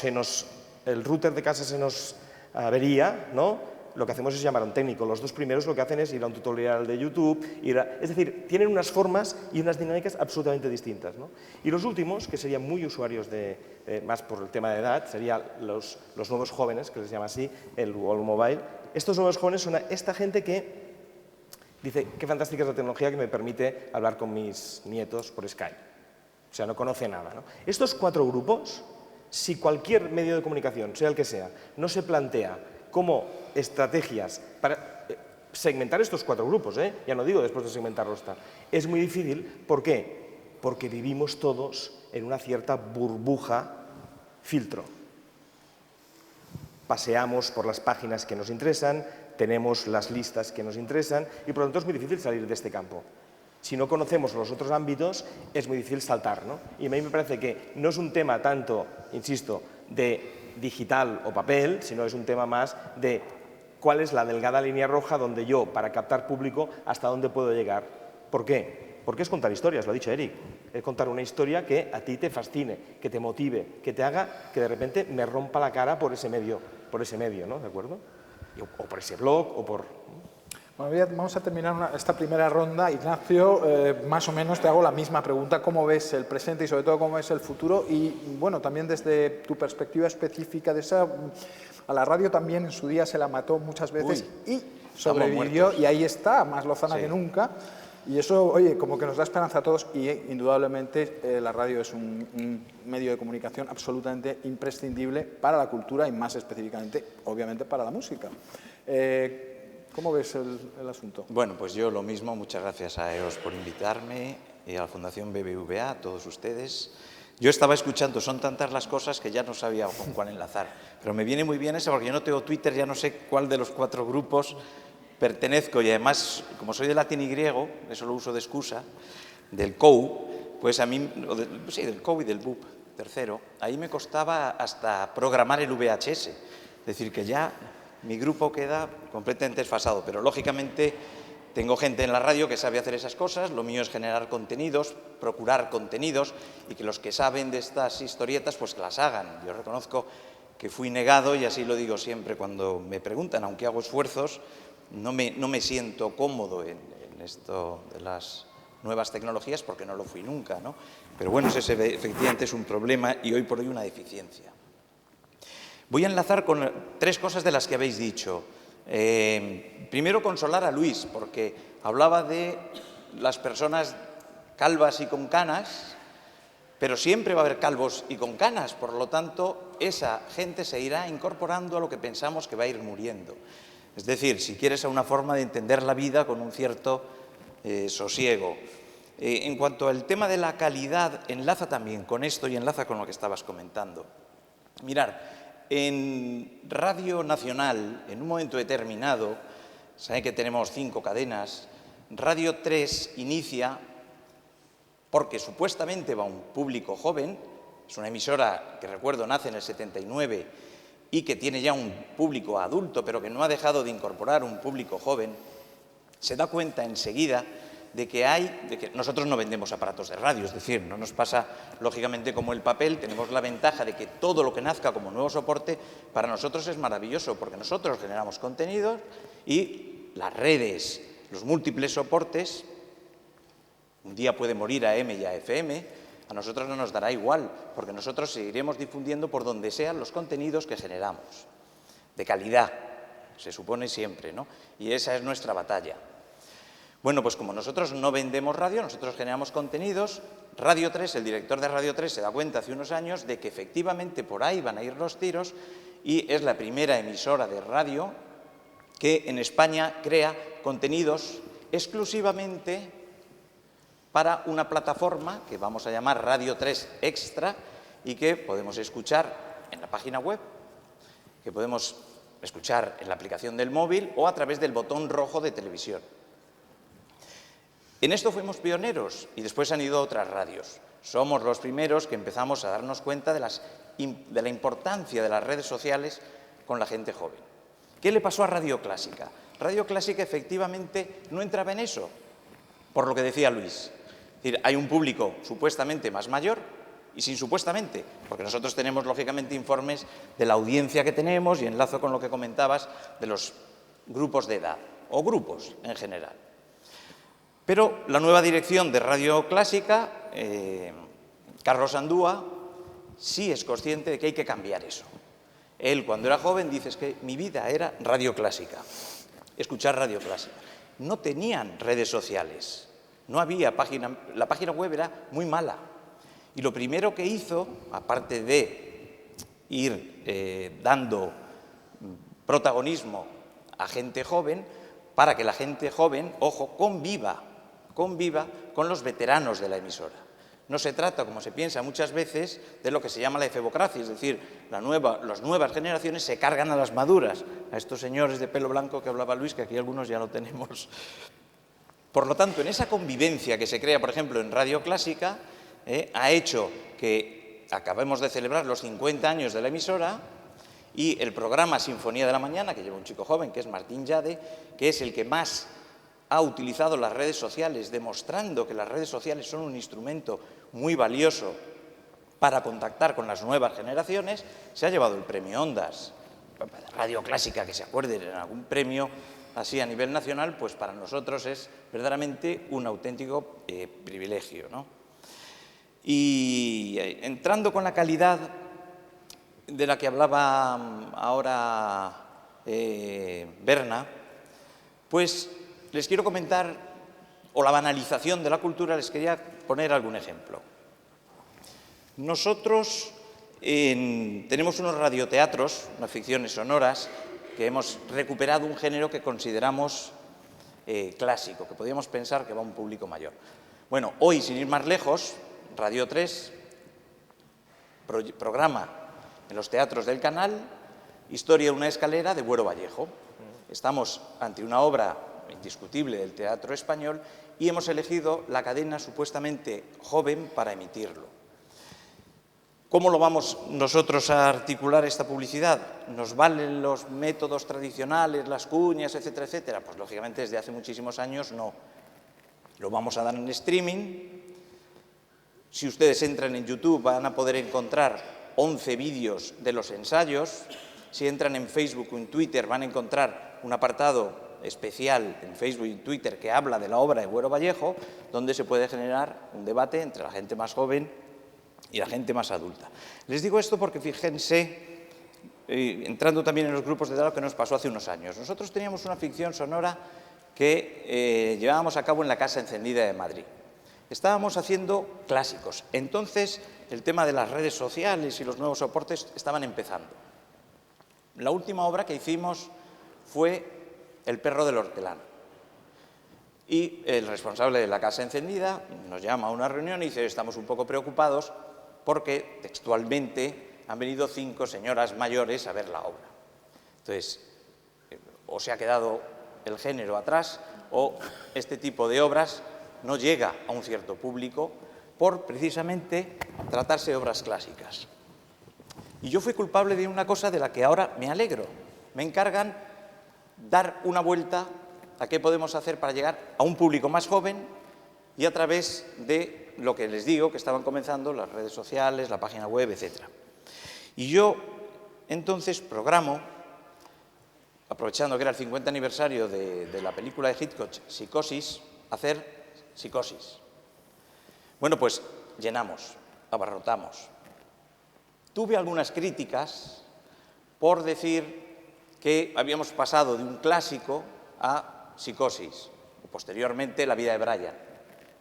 el router de casa se nos avería, ¿no? Lo que hacemos es llamar a un técnico. Los dos primeros lo que hacen es ir a un tutorial de YouTube, es decir, tienen unas formas y unas dinámicas absolutamente distintas, ¿no? Y los últimos, que serían muy usuarios más por el tema de edad, serían los nuevos jóvenes, que les llama así, el World Mobile. Estos nuevos jóvenes son esta gente que dice, qué fantástica es la tecnología que me permite hablar con mis nietos por Skype. O sea, no conoce nada, ¿no? Estos cuatro grupos, si cualquier medio de comunicación, sea el que sea, no se plantea como estrategias para segmentar estos cuatro grupos, ya no digo después de segmentarlos, es muy difícil. ¿Por qué? Porque vivimos todos en una cierta burbuja filtro. Paseamos por las páginas que nos interesan, tenemos las listas que nos interesan y por lo tanto es muy difícil salir de este campo. Si no conocemos los otros ámbitos, es muy difícil saltar, ¿no? Y a mí me parece que no es un tema tanto, insisto, de digital o papel, sino es un tema más de cuál es la delgada línea roja donde yo, para captar público, hasta dónde puedo llegar. ¿Por qué? Porque es contar historias, lo ha dicho Eric. Es contar una historia que a ti te fascine, que te motive, que te haga que de repente me rompa la cara por ese medio, ¿no? ¿De acuerdo? O por ese blog, o por... Bueno, vamos a terminar esta primera ronda. Ignacio, más o menos te hago la misma pregunta. ¿Cómo ves el presente y sobre todo cómo ves el futuro? Y bueno, también desde tu perspectiva específica de esa... A la radio también en su día se la mató muchas veces y sobrevivió y ahí está, más lozana que nunca. Y eso, oye, como que nos da esperanza a todos y indudablemente la radio es un medio de comunicación absolutamente imprescindible para la cultura y más específicamente, obviamente, para la música. ¿Cómo ves el asunto? Bueno, pues yo lo mismo, muchas gracias a EOS por invitarme y a la Fundación BBVA, a todos ustedes. Yo estaba escuchando, son tantas las cosas que ya no sabía con cuál enlazar, pero me viene muy bien eso porque yo no tengo Twitter, ya no sé cuál de los cuatro grupos pertenezco y además, como soy de latín y griego, eso lo uso de excusa, del COU, pues a mí, sí, del COU y del BUP, tercero, ahí me costaba hasta programar el VHS, es decir, que ya mi grupo queda completamente desfasado, pero lógicamente tengo gente en la radio que sabe hacer esas cosas, lo mío es generar contenidos, procurar contenidos y que los que saben de estas historietas pues que las hagan. Yo reconozco que fui negado y así lo digo siempre cuando me preguntan, aunque hago esfuerzos, no me siento cómodo en esto de las nuevas tecnologías porque no lo fui nunca, ¿no? Pero bueno, ese efectivamente es un problema y hoy por hoy una deficiencia. Voy a enlazar con tres cosas de las que habéis dicho. Primero, consolar a Luis, porque hablaba de las personas calvas y con canas, pero siempre va a haber calvos y con canas, por lo tanto, esa gente se irá incorporando a lo que pensamos que va a ir muriendo. Es decir, si quieres, a una forma de entender la vida con un cierto sosiego. En cuanto al tema de la calidad, enlaza también con esto y enlaza con lo que estabas comentando. Mirar, en Radio Nacional, en un momento determinado, saben que tenemos 5 cadenas, Radio 3 inicia, porque supuestamente va un público joven, es una emisora que recuerdo nace en el 79 y que tiene ya un público adulto, pero que no ha dejado de incorporar un público joven, se da cuenta enseguida de que nosotros no vendemos aparatos de radio, es decir, no nos pasa lógicamente como el papel, tenemos la ventaja de que todo lo que nazca como nuevo soporte para nosotros es maravilloso, porque nosotros generamos contenidos y las redes, los múltiples soportes, un día puede morir AM y FM, a nosotros no nos dará igual, porque nosotros seguiremos difundiendo por donde sean los contenidos que generamos, de calidad, se supone siempre, ¿no? Y esa es nuestra batalla. Bueno, pues como nosotros no vendemos radio, nosotros generamos contenidos, Radio 3, el director de Radio 3 se da cuenta hace unos años de que efectivamente por ahí van a ir los tiros y es la primera emisora de radio que en España crea contenidos exclusivamente para una plataforma que vamos a llamar Radio 3 Extra y que podemos escuchar en la página web, que podemos escuchar en la aplicación del móvil o a través del botón rojo de televisión. En esto fuimos pioneros y después han ido otras radios. Somos los primeros que empezamos a darnos cuenta de la importancia de las redes sociales con la gente joven. ¿Qué le pasó a Radio Clásica? Radio Clásica efectivamente no entraba en eso, por lo que decía Luis. Es decir, hay un público supuestamente más mayor y sin supuestamente, porque nosotros tenemos lógicamente informes de la audiencia que tenemos y enlazo con lo que comentabas de los grupos de edad o grupos en general. Pero la nueva dirección de Radio Clásica, Carlos Andúa, sí es consciente de que hay que cambiar eso. Él, cuando era joven, dice que mi vida era Radio Clásica, escuchar Radio Clásica. No tenían redes sociales, no había página, la página web era muy mala. Y lo primero que hizo, aparte de ir dando protagonismo a gente joven, para que la gente joven, ojo, conviva con los veteranos de la emisora. No se trata, como se piensa muchas veces, de lo que se llama la efebocracia, es decir, las nuevas generaciones se cargan a las maduras, a estos señores de pelo blanco que hablaba Luis, que aquí algunos ya lo tenemos. Por lo tanto, en esa convivencia que se crea, por ejemplo, en Radio Clásica, ha hecho que acabemos de celebrar los 50 años de la emisora y el programa Sinfonía de la Mañana, que lleva un chico joven, que es Martín Llade, que es el que más ha utilizado las redes sociales, demostrando que las redes sociales son un instrumento muy valioso para contactar con las nuevas generaciones, se ha llevado el premio Ondas. Radio Clásica, que se acuerden en algún premio así a nivel nacional, pues para nosotros es verdaderamente un auténtico privilegio, ¿no? Y entrando con la calidad de la que hablaba ahora Berna, pues les quiero comentar, o la banalización de la cultura, les quería poner algún ejemplo. Nosotros tenemos unos radioteatros, unas ficciones sonoras, que hemos recuperado un género que consideramos clásico, que podríamos pensar que va a un público mayor. Bueno, hoy, sin ir más lejos, Radio 3 programa en los teatros del canal Historia de una escalera de Buero Vallejo. Estamos ante una obra indiscutible del teatro español y hemos elegido la cadena supuestamente joven para emitirlo. ¿Cómo lo vamos nosotros a articular esta publicidad? ¿Nos valen los métodos tradicionales, las cuñas, etcétera, etcétera? Pues lógicamente desde hace muchísimos años no. Lo vamos a dar en streaming. Si ustedes entran en YouTube van a poder encontrar 11 vídeos de los ensayos. Si entran en Facebook o en Twitter van a encontrar un apartado especial en Facebook y Twitter que habla de la obra de Buero Vallejo, donde se puede generar un debate entre la gente más joven y la gente más adulta. Les digo esto porque fíjense, entrando también en los grupos de edad, lo que nos pasó hace unos años. Nosotros teníamos una ficción sonora que llevábamos a cabo en la Casa Encendida de Madrid. Estábamos haciendo clásicos. Entonces, el tema de las redes sociales y los nuevos soportes estaban empezando. La última obra que hicimos fue El perro del hortelano. Y el responsable de la Casa Encendida nos llama a una reunión y dice, estamos un poco preocupados porque textualmente han venido 5 señoras mayores a ver la obra. Entonces, o se ha quedado el género atrás o este tipo de obras no llega a un cierto público por precisamente tratarse de obras clásicas. Y yo fui culpable de una cosa de la que ahora me alegro. Me encargan dar una vuelta a qué podemos hacer para llegar a un público más joven y a través de lo que les digo, que estaban comenzando las redes sociales, la página web, etc. Y yo entonces programo aprovechando que era el 50 aniversario de la película de Hitchcock, Psicosis, hacer Psicosis. Bueno, pues llenamos, abarrotamos. Tuve algunas críticas por decir que habíamos pasado de un clásico a Psicosis, y posteriormente La vida de Brian.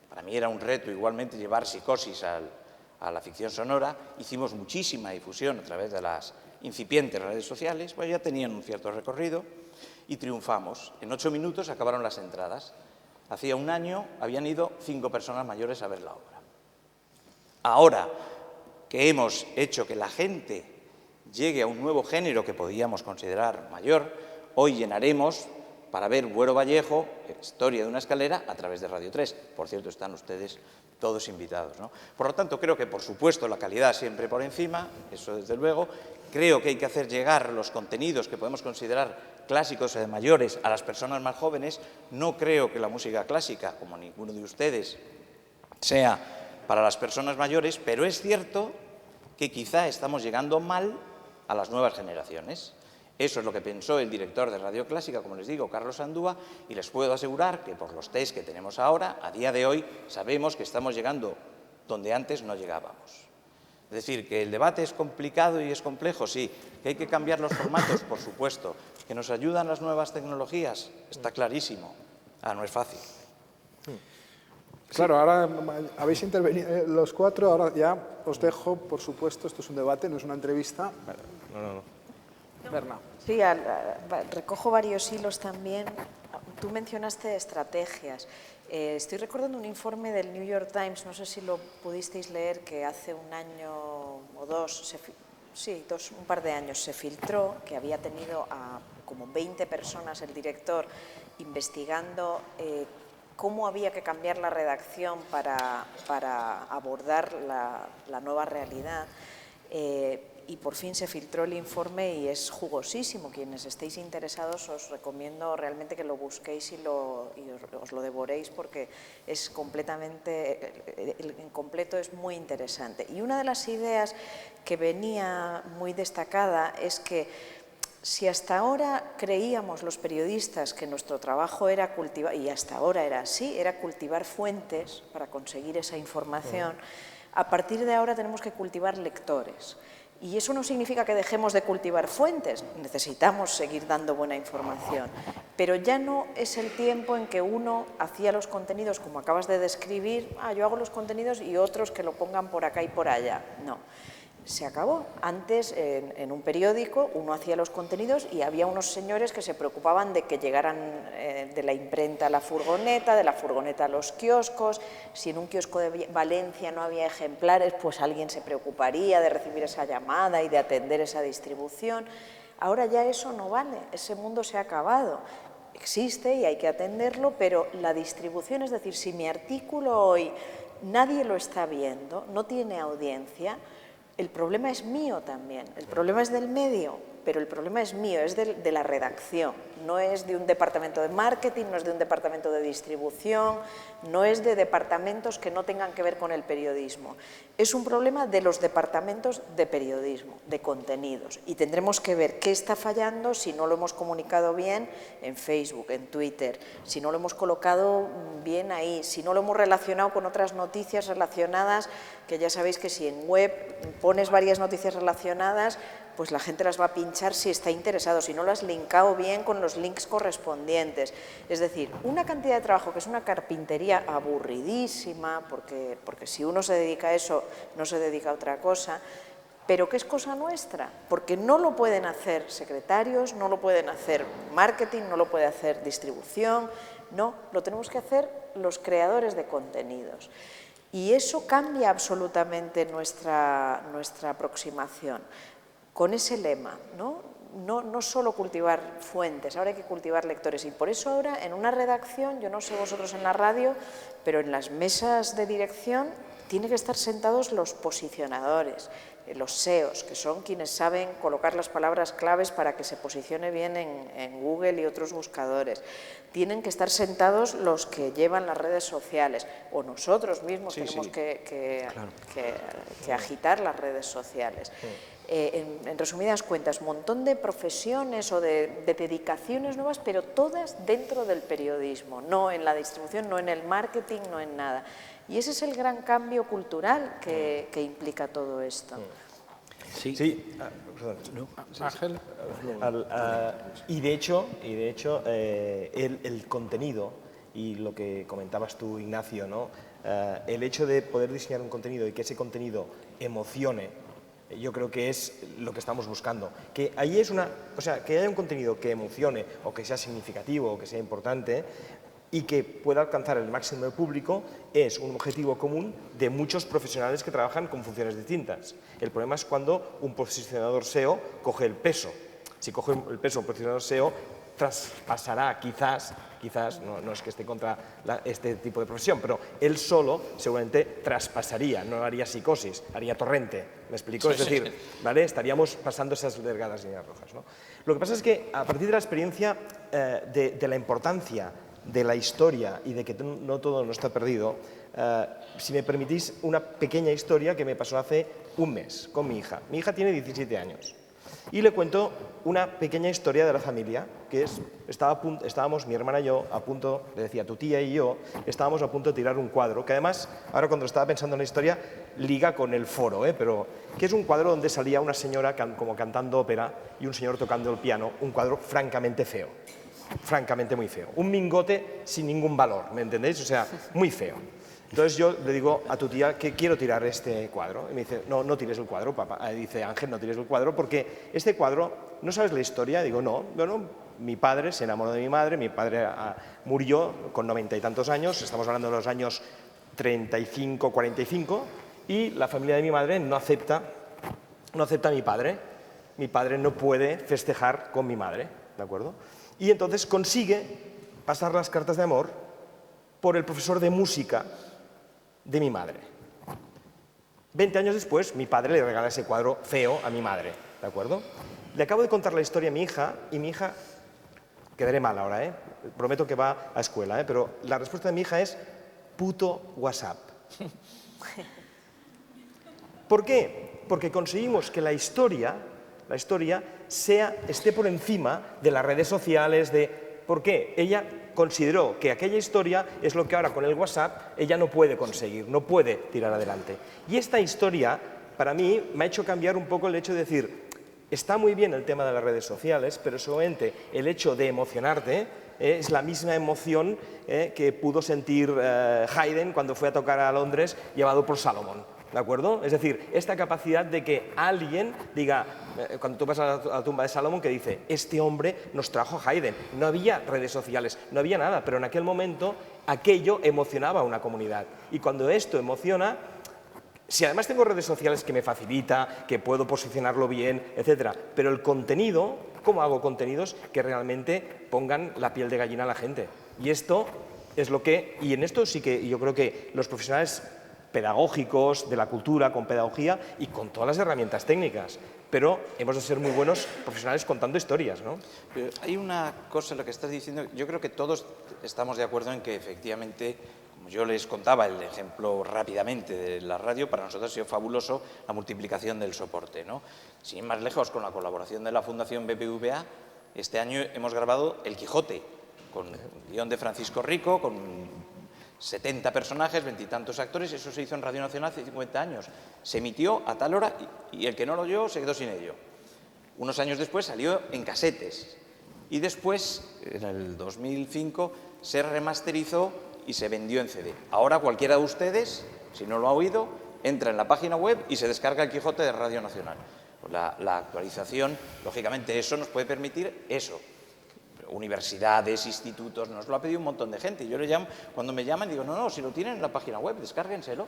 Para mí era un reto igualmente llevar Psicosis a la ficción sonora. Hicimos muchísima difusión a través de las incipientes redes sociales, pues ya tenían un cierto recorrido y triunfamos. En 8 minutos acabaron las entradas. Hacía un año habían ido 5 personas mayores a ver la obra. Ahora que hemos hecho que la gente llegue a un nuevo género que podíamos considerar mayor, hoy llenaremos para ver Buero Vallejo, Historia de una escalera, a través de Radio 3. Por cierto, están ustedes todos invitados, ¿no? Por lo tanto, creo que, por supuesto, la calidad siempre por encima, eso desde luego. Creo que hay que hacer llegar los contenidos que podemos considerar clásicos de mayores a las personas más jóvenes. No creo que la música clásica, como ninguno de ustedes, sea para las personas mayores, pero es cierto que quizá estamos llegando mal a las nuevas generaciones. Eso es lo que pensó el director de Radio Clásica, como les digo, Carlos Andúa, y les puedo asegurar que por los test que tenemos ahora, a día de hoy, sabemos que estamos llegando donde antes no llegábamos. Es decir, que el debate es complicado y es complejo, sí. Que hay que cambiar los formatos, por supuesto. Que nos ayudan las nuevas tecnologías, está clarísimo. No es fácil. Claro, ahora habéis intervenido los 4, ahora ya os dejo, por supuesto, esto es un debate, no es una entrevista. No. Berna. Sí, recojo varios hilos también. Tú mencionaste estrategias. Estoy recordando un informe del New York Times, no sé si lo pudisteis leer, que hace un año o dos, un par de años, se filtró que había tenido a como 20 personas el director investigando cómo había que cambiar la redacción para abordar la nueva realidad. Y por fin se filtró el informe y es jugosísimo. Quienes estéis interesados os recomiendo realmente que lo busquéis y os lo devoréis, porque es completamente, en completo es muy interesante. Y una de las ideas que venía muy destacada es que si hasta ahora creíamos los periodistas que nuestro trabajo era cultivar, y hasta ahora era así, era cultivar fuentes para conseguir esa información, a partir de ahora tenemos que cultivar lectores. Y eso no significa que dejemos de cultivar fuentes, necesitamos seguir dando buena información, pero ya no es el tiempo en que uno hacía los contenidos como acabas de describir, yo hago los contenidos y otros que lo pongan por acá y por allá. No, se acabó. Antes, en un periódico, uno hacía los contenidos y había unos señores que se preocupaban de que llegaran de la imprenta a la furgoneta, de la furgoneta a los kioscos. Si en un kiosco de Valencia no había ejemplares, pues alguien se preocuparía de recibir esa llamada y de atender esa distribución. Ahora ya eso no vale, ese mundo se ha acabado. Existe y hay que atenderlo, pero la distribución, es decir, si mi artículo hoy nadie lo está viendo, no tiene audiencia, el problema es mío también, el problema es del medio, pero el problema es mío, es de la redacción, no es de un departamento de marketing, no es de un departamento de distribución, no es de departamentos que no tengan que ver con el periodismo. Es un problema de los departamentos de periodismo, de contenidos, y tendremos que ver qué está fallando si no lo hemos comunicado bien en Facebook, en Twitter, si no lo hemos colocado bien ahí, si no lo hemos relacionado con otras noticias relacionadas, que ya sabéis que si en web pones varias noticias relacionadas, pues la gente las va a pinchar si está interesado, si no lo has linkado bien con los links correspondientes. Es decir, una cantidad de trabajo que es una carpintería aburridísima, porque si uno se dedica a eso, no se dedica a otra cosa, pero que es cosa nuestra, porque no lo pueden hacer secretarios, no lo pueden hacer marketing, no lo puede hacer distribución, no, lo tenemos que hacer los creadores de contenidos. Y eso cambia absolutamente nuestra aproximación. Con ese lema, no solo cultivar fuentes, ahora hay que cultivar lectores. Y por eso ahora en una redacción, yo no sé vosotros en la radio, pero en las mesas de dirección tienen que estar sentados los posicionadores, los SEOs, que son quienes saben colocar las palabras claves para que se posicione bien en Google y otros buscadores. Tienen que estar sentados los que llevan las redes sociales, o nosotros mismos tenemos que agitar las redes sociales. En resumidas cuentas, un montón de profesiones o de dedicaciones nuevas, pero todas dentro del periodismo, no en la distribución, no en el marketing, no en nada. Y ese es el gran cambio cultural que implica todo esto. Sí. Perdón. No. Ángel. Y de hecho el contenido, y lo que comentabas tú, Ignacio, ¿no? El hecho de poder diseñar un contenido y que ese contenido emocione, yo creo que es lo que estamos buscando. Que ahí que haya un contenido que emocione o que sea significativo o que sea importante y que pueda alcanzar el máximo de público es un objetivo común de muchos profesionales que trabajan con funciones distintas. El problema es cuando un posicionador SEO coge el peso. Si coge el peso un posicionador SEO, traspasará quizás, no es que esté contra este tipo de profesión, pero él solo seguramente traspasaría, no haría psicosis, haría torrente, ¿me explico? Es decir, ¿vale? Estaríamos pasando esas delgadas líneas rojas, ¿no? Lo que pasa es que a partir de la experiencia de la importancia de la historia y de que no todo no está perdido, si me permitís una pequeña historia que me pasó hace un mes con mi hija. Mi hija tiene 17 años. Y le cuento una pequeña historia de la familia, que es, estábamos, mi hermana y yo, a punto, le decía, tu tía y yo, estábamos a punto de tirar un cuadro, que además, ahora cuando estaba pensando en la historia, liga con el foro, pero que es un cuadro donde salía una señora como cantando ópera y un señor tocando el piano, un cuadro francamente feo, francamente muy feo. Un mingote sin ningún valor, ¿me entendéis? O sea, muy feo. Entonces yo le digo a tu tía que quiero tirar este cuadro. Y me dice, no tires el cuadro, papá. Dice, Ángel, no tires el cuadro porque este cuadro, ¿no sabes la historia? Digo, no, mi padre se enamoró de mi madre, mi padre murió con 90 y tantos años, estamos hablando de los años 35, 45, y la familia de mi madre no acepta a mi padre. Mi padre no puede festejar con mi madre, ¿de acuerdo? Y entonces consigue pasar las cartas de amor por el profesor de música de mi madre. 20 años después, mi padre le regala ese cuadro feo a mi madre, ¿de acuerdo? Le acabo de contar la historia a mi hija, y mi hija, quedaré mal ahora, prometo que va a escuela, pero la respuesta de mi hija es puto WhatsApp. ¿Por qué? Porque conseguimos que la historia esté por encima de las redes sociales, ¿por qué? Ella consideró que aquella historia es lo que ahora con el WhatsApp ella no puede conseguir, no puede tirar adelante. Y esta historia, para mí, me ha hecho cambiar un poco el hecho de decir, está muy bien el tema de las redes sociales, pero solamente el hecho de emocionarte es la misma emoción que pudo sentir Haydn cuando fue a tocar a Londres llevado por Salomón. ¿De acuerdo? Es decir, esta capacidad de que alguien diga, cuando tú vas a la tumba de Salomón, que dice, este hombre nos trajo a Haydn. No había redes sociales, no había nada, pero en aquel momento aquello emocionaba a una comunidad. Y cuando esto emociona, si además tengo redes sociales que me facilita, que puedo posicionarlo bien, etcétera, pero el contenido, ¿cómo hago contenidos que realmente pongan la piel de gallina a la gente? Y esto es lo que, y en esto sí que yo creo que los profesionales pedagógicos, de la cultura, con pedagogía y con todas las herramientas técnicas. Pero hemos de ser muy buenos profesionales contando historias, ¿no? Pero hay una cosa en lo que estás diciendo, yo creo que todos estamos de acuerdo en que efectivamente, como yo les contaba el ejemplo rápidamente de la radio, para nosotros ha sido fabuloso la multiplicación del soporte, ¿no? Sin ir más lejos, con la colaboración de la Fundación BBVA, este año hemos grabado El Quijote, con el guión de Francisco Rico, con 70 personajes, 20 y tantos actores, eso se hizo en Radio Nacional hace 50 años. Se emitió a tal hora y el que no lo oyó se quedó sin ello. Unos años después salió en casetes y después, en el 2005, se remasterizó y se vendió en CD. Ahora cualquiera de ustedes, si no lo ha oído, entra en la página web y se descarga El Quijote de Radio Nacional. La actualización, lógicamente, eso nos puede permitir eso. Universidades, institutos, nos lo ha pedido un montón de gente. Yo le llamo, cuando me llaman digo, no, si lo tienen en la página web, descárguenselo,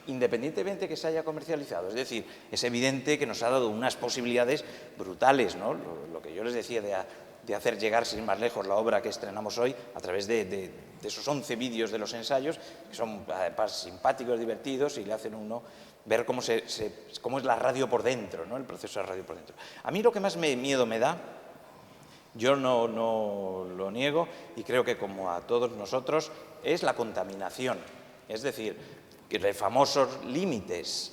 independientemente que se haya comercializado. Es decir, es evidente que nos ha dado unas posibilidades brutales, ¿no? Lo que yo les decía de hacer llegar sin ir más lejos la obra que estrenamos hoy a través de de esos 11 vídeos de los ensayos, que son además simpáticos, divertidos, y le hacen a uno ver cómo es la radio por dentro, ¿no? El proceso de radio por dentro. A mí lo que más miedo me da, yo no lo niego, y creo que como a todos nosotros, es la contaminación. Es decir, que los famosos límites.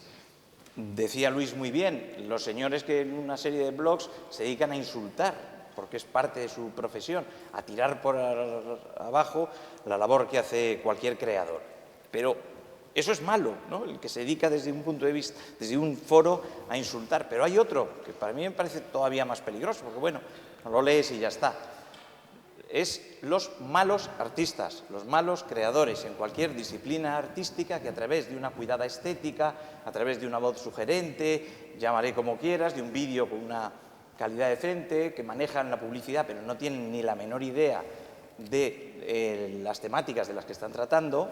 Decía Luis muy bien, los señores que en una serie de blogs se dedican a insultar, porque es parte de su profesión, a tirar por abajo la labor que hace cualquier creador. Pero eso es malo, ¿no? El que se dedica desde un punto de vista, desde un foro, a insultar. Pero hay otro, que para mí me parece todavía más peligroso, porque bueno, lo lees y ya está. Es los malos artistas, los malos creadores en cualquier disciplina artística que a través de una cuidada estética, a través de una voz sugerente, llamaré como quieras, de un vídeo con una calidad decente, que manejan la publicidad pero no tienen ni la menor idea de las temáticas de las que están tratando,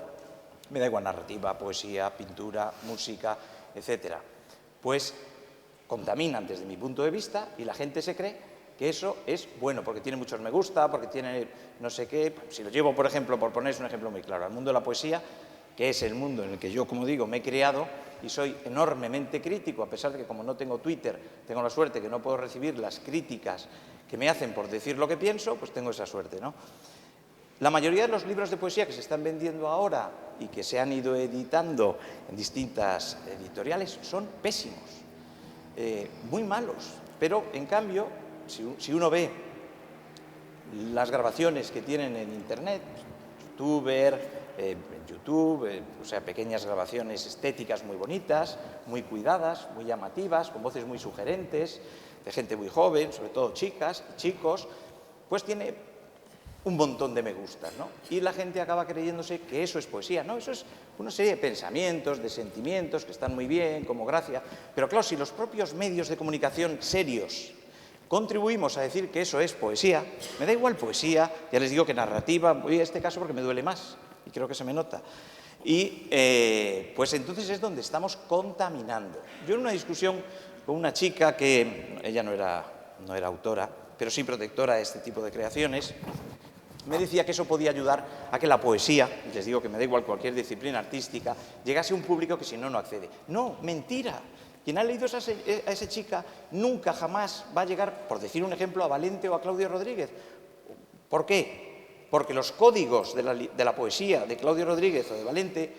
me da igual narrativa, poesía, pintura, música, etcétera, pues contaminan desde mi punto de vista y la gente se cree que eso es bueno, porque tiene muchos me gusta, porque tiene no sé qué. Si lo llevo, por ejemplo, por ponerse un ejemplo muy claro, al mundo de la poesía, que es el mundo en el que yo, como digo, me he creado y soy enormemente crítico, a pesar de que como no tengo Twitter, tengo la suerte que no puedo recibir las críticas que me hacen por decir lo que pienso, pues tengo esa suerte, ¿no? La mayoría de los libros de poesía que se están vendiendo ahora y que se han ido editando en distintas editoriales son pésimos, muy malos, pero en cambio, si uno ve las grabaciones que tienen en Internet, en YouTube, o sea, pequeñas grabaciones estéticas muy bonitas, muy cuidadas, muy llamativas, con voces muy sugerentes, de gente muy joven, sobre todo chicas y chicos, pues tiene un montón de me gustas, ¿no? Y la gente acaba creyéndose que eso es poesía, ¿no? Eso es una serie de pensamientos, de sentimientos que están muy bien, como gracia, pero claro, si los propios medios de comunicación serios contribuimos a decir que eso es poesía, me da igual poesía, ya les digo que narrativa, voy a este caso porque me duele más y creo que se me nota. Y pues entonces es donde estamos contaminando. Yo en una discusión con una chica que ella no era autora, pero sí protectora de este tipo de creaciones, me decía que eso podía ayudar a que la poesía, y les digo que me da igual cualquier disciplina artística, llegase a un público que si no, no accede. No, mentira. Quien ha leído a esa chica nunca, jamás va a llegar, por decir un ejemplo, a Valente o a Claudio Rodríguez. ¿Por qué? Porque los códigos de la poesía de Claudio Rodríguez o de Valente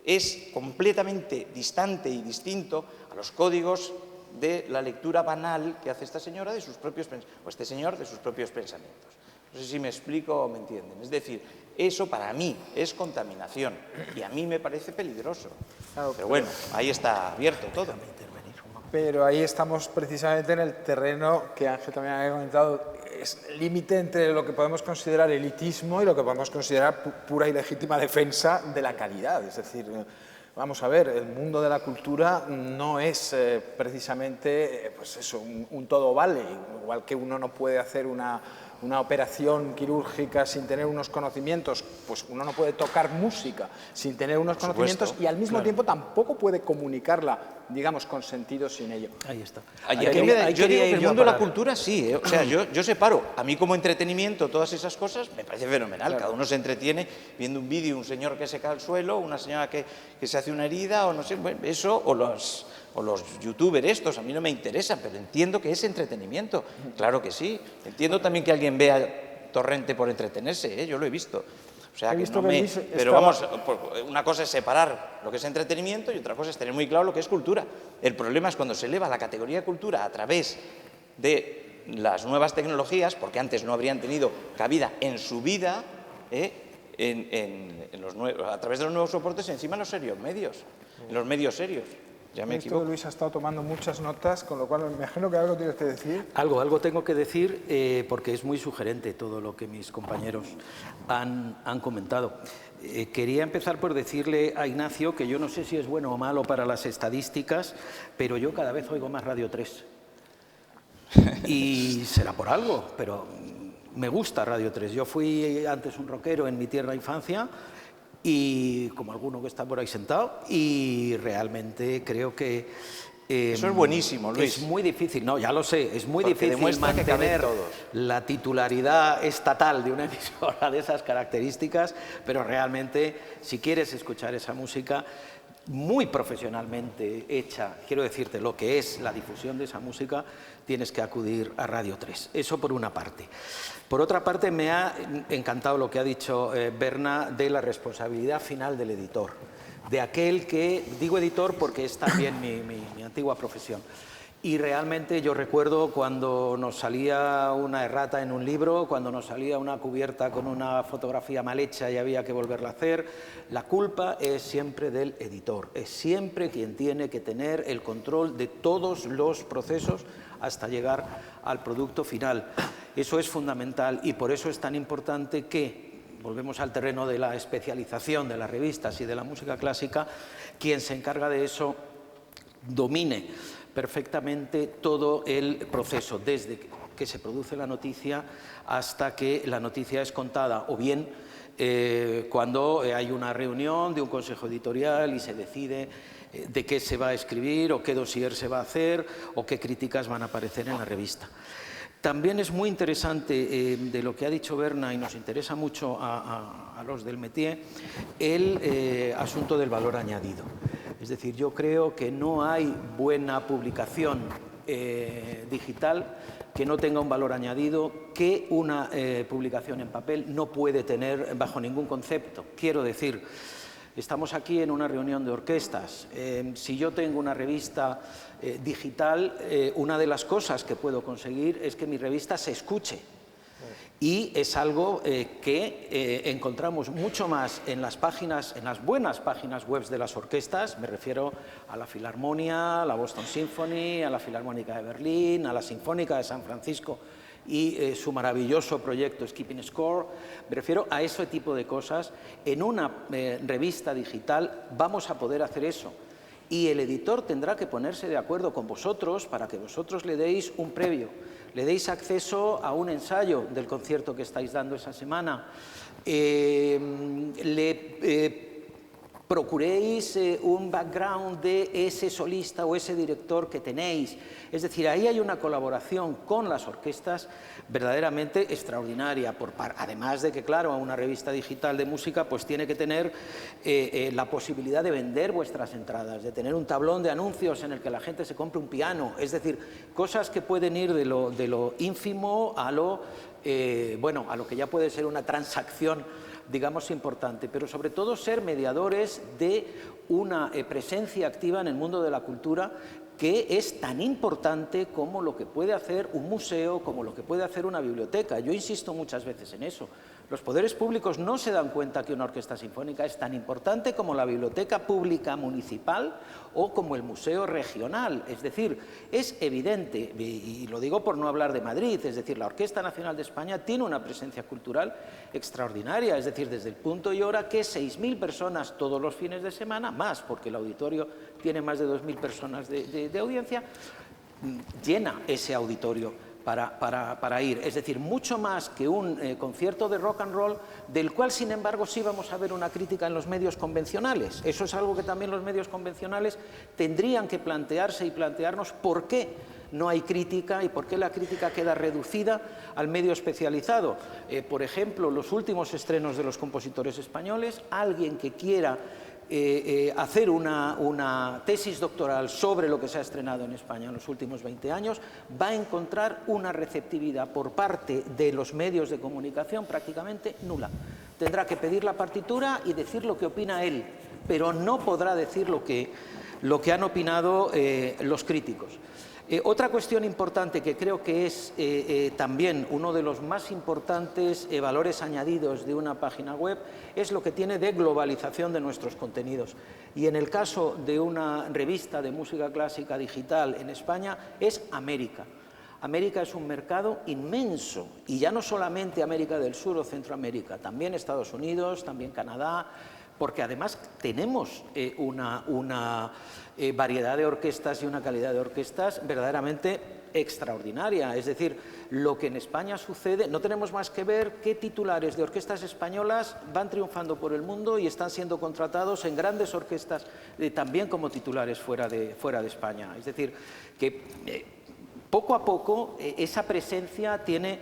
es completamente distante y distinto a los códigos de la lectura banal que hace esta señora de sus propios o este señor de sus propios pensamientos. No sé si me explico o me entienden. Es decir, eso para mí es contaminación y a mí me parece peligroso. Claro, pero bueno, ahí está abierto todo. Pero ahí estamos precisamente en el terreno que Ángel también había comentado, es el límite entre lo que podemos considerar elitismo y lo que podemos considerar pura y legítima defensa de la calidad. Es decir, vamos a ver, el mundo de la cultura no es precisamente pues eso, un todo vale, igual que uno no puede hacer una operación quirúrgica sin tener unos conocimientos, pues uno no puede tocar música sin tener unos conocimientos y al mismo tiempo tampoco puede comunicarla, digamos, con sentido sin ello. Ahí está. Yo digo que el mundo de la cultura sí, o sea, yo separo, a mí como entretenimiento todas esas cosas me parece fenomenal, claro. Cada uno se entretiene viendo un vídeo, un señor que se cae al suelo, una señora que se hace una herida o no sé, bueno, eso o los youtubers estos, a mí no me interesan, pero entiendo que es entretenimiento, claro que sí. Entiendo también que alguien vea Torrente por entretenerse, yo lo he visto. O sea, pero vamos, una cosa es separar lo que es entretenimiento y otra cosa es tener muy claro lo que es cultura. El problema es cuando se eleva la categoría de cultura a través de las nuevas tecnologías, porque antes no habrían tenido cabida en su vida, a través de los nuevos soportes, encima en los serios medios, en los medios serios. Ya me equivoco. Luis ha estado tomando muchas notas, con lo cual me imagino que algo tienes que decir. Algo tengo que decir porque es muy sugerente todo lo que mis compañeros han comentado. Quería empezar por decirle a Ignacio que yo no sé si es bueno o malo para las estadísticas, pero yo cada vez oigo más Radio 3. Y será por algo, pero me gusta Radio 3. Yo fui antes un rockero en mi tierna infancia, y como alguno que está por ahí sentado, y realmente creo que Eso es buenísimo, Luis. Es muy difícil, no, ya lo sé, es muy Porque difícil demuestra que caben mantener todos. la titularidad estatal de una emisora de esas características, pero realmente, si quieres escuchar esa música muy profesionalmente hecha, quiero decirte lo que es la difusión de esa música, tienes que acudir a Radio 3. Eso por una parte. Por otra parte, me ha encantado lo que ha dicho Berna de la responsabilidad final del editor, de aquel que, digo editor porque es también mi antigua profesión. Y realmente yo recuerdo cuando nos salía una errata en un libro, cuando nos salía una cubierta con una fotografía mal hecha y había que volverla a hacer, la culpa es siempre del editor, es siempre quien tiene que tener el control de todos los procesos hasta llegar al producto final. Eso es fundamental y por eso es tan importante que, volvemos al terreno de la especialización de las revistas y de la música clásica, quien se encarga de eso domine perfectamente todo el proceso, desde que se produce la noticia hasta que la noticia es contada, o bien cuando hay una reunión de un consejo editorial y se decide de qué se va a escribir o qué dossier se va a hacer o qué críticas van a aparecer en la revista. También es muy interesante de lo que ha dicho Berna y nos interesa mucho a los del métier el asunto del valor añadido. Es decir, yo creo que no hay buena publicación digital que no tenga un valor añadido que una publicación en papel no puede tener bajo ningún concepto. Quiero decir, estamos aquí en una reunión de orquestas. Si yo tengo una revista digital, una de las cosas que puedo conseguir es que mi revista se escuche. Y es algo que encontramos mucho más en las páginas, en las buenas páginas web de las orquestas, me refiero a la Filarmonia, a la Boston Symphony, a la Filarmónica de Berlín, a la Sinfónica de San Francisco y su maravilloso proyecto Skipping Score. Me refiero a ese tipo de cosas. En una revista digital vamos a poder hacer eso. Y el editor tendrá que ponerse de acuerdo con vosotros para que vosotros le deis un previo, le deis acceso a un ensayo del concierto que estáis dando esa semana, procuréis un background de ese solista o ese director que tenéis. Es decir, ahí hay una colaboración con las orquestas verdaderamente extraordinaria, además de que, claro, una revista digital de música pues tiene que tener la posibilidad de vender vuestras entradas, de tener un tablón de anuncios en el que la gente se compre un piano, es decir, cosas que pueden ir de lo ínfimo a lo que ya puede ser una transacción, digamos, importante, pero sobre todo ser mediadores de una presencia activa en el mundo de la cultura que es tan importante como lo que puede hacer un museo, como lo que puede hacer una biblioteca. Yo insisto muchas veces en eso. Los poderes públicos no se dan cuenta que una orquesta sinfónica es tan importante como la biblioteca pública municipal o como el museo regional. Es decir, es evidente, y lo digo por no hablar de Madrid, es decir, la Orquesta Nacional de España tiene una presencia cultural extraordinaria, es decir, desde el punto y hora que 6.000 personas todos los fines de semana, más porque el auditorio tiene más de 2.000 personas de audiencia, llena ese auditorio para ir. Es decir, mucho más que un concierto de rock and roll, del cual, sin embargo, sí vamos a ver una crítica en los medios convencionales. Eso es algo que también los medios convencionales tendrían que plantearse y plantearnos por qué no hay crítica y por qué la crítica queda reducida al medio especializado. Por ejemplo, los últimos estrenos de los compositores españoles, alguien que quiera hacer una tesis doctoral sobre lo que se ha estrenado en España en los últimos 20 años, va a encontrar una receptividad por parte de los medios de comunicación prácticamente nula. Tendrá que pedir la partitura y decir lo que opina él, pero no podrá decir lo que han opinado los críticos. Otra cuestión importante que creo que es también uno de los más importantes valores añadidos de una página web es lo que tiene de globalización de nuestros contenidos. Y en el caso de una revista de música clásica digital en España es América. América es un mercado inmenso y ya no solamente América del Sur o Centroamérica, también Estados Unidos, también Canadá, porque además tenemos una variedad de orquestas y una calidad de orquestas verdaderamente extraordinaria. Es decir, lo que en España sucede, no tenemos más que ver qué titulares de orquestas españolas van triunfando por el mundo y están siendo contratados en grandes orquestas también como titulares fuera de España. Es decir, que poco a poco esa presencia tiene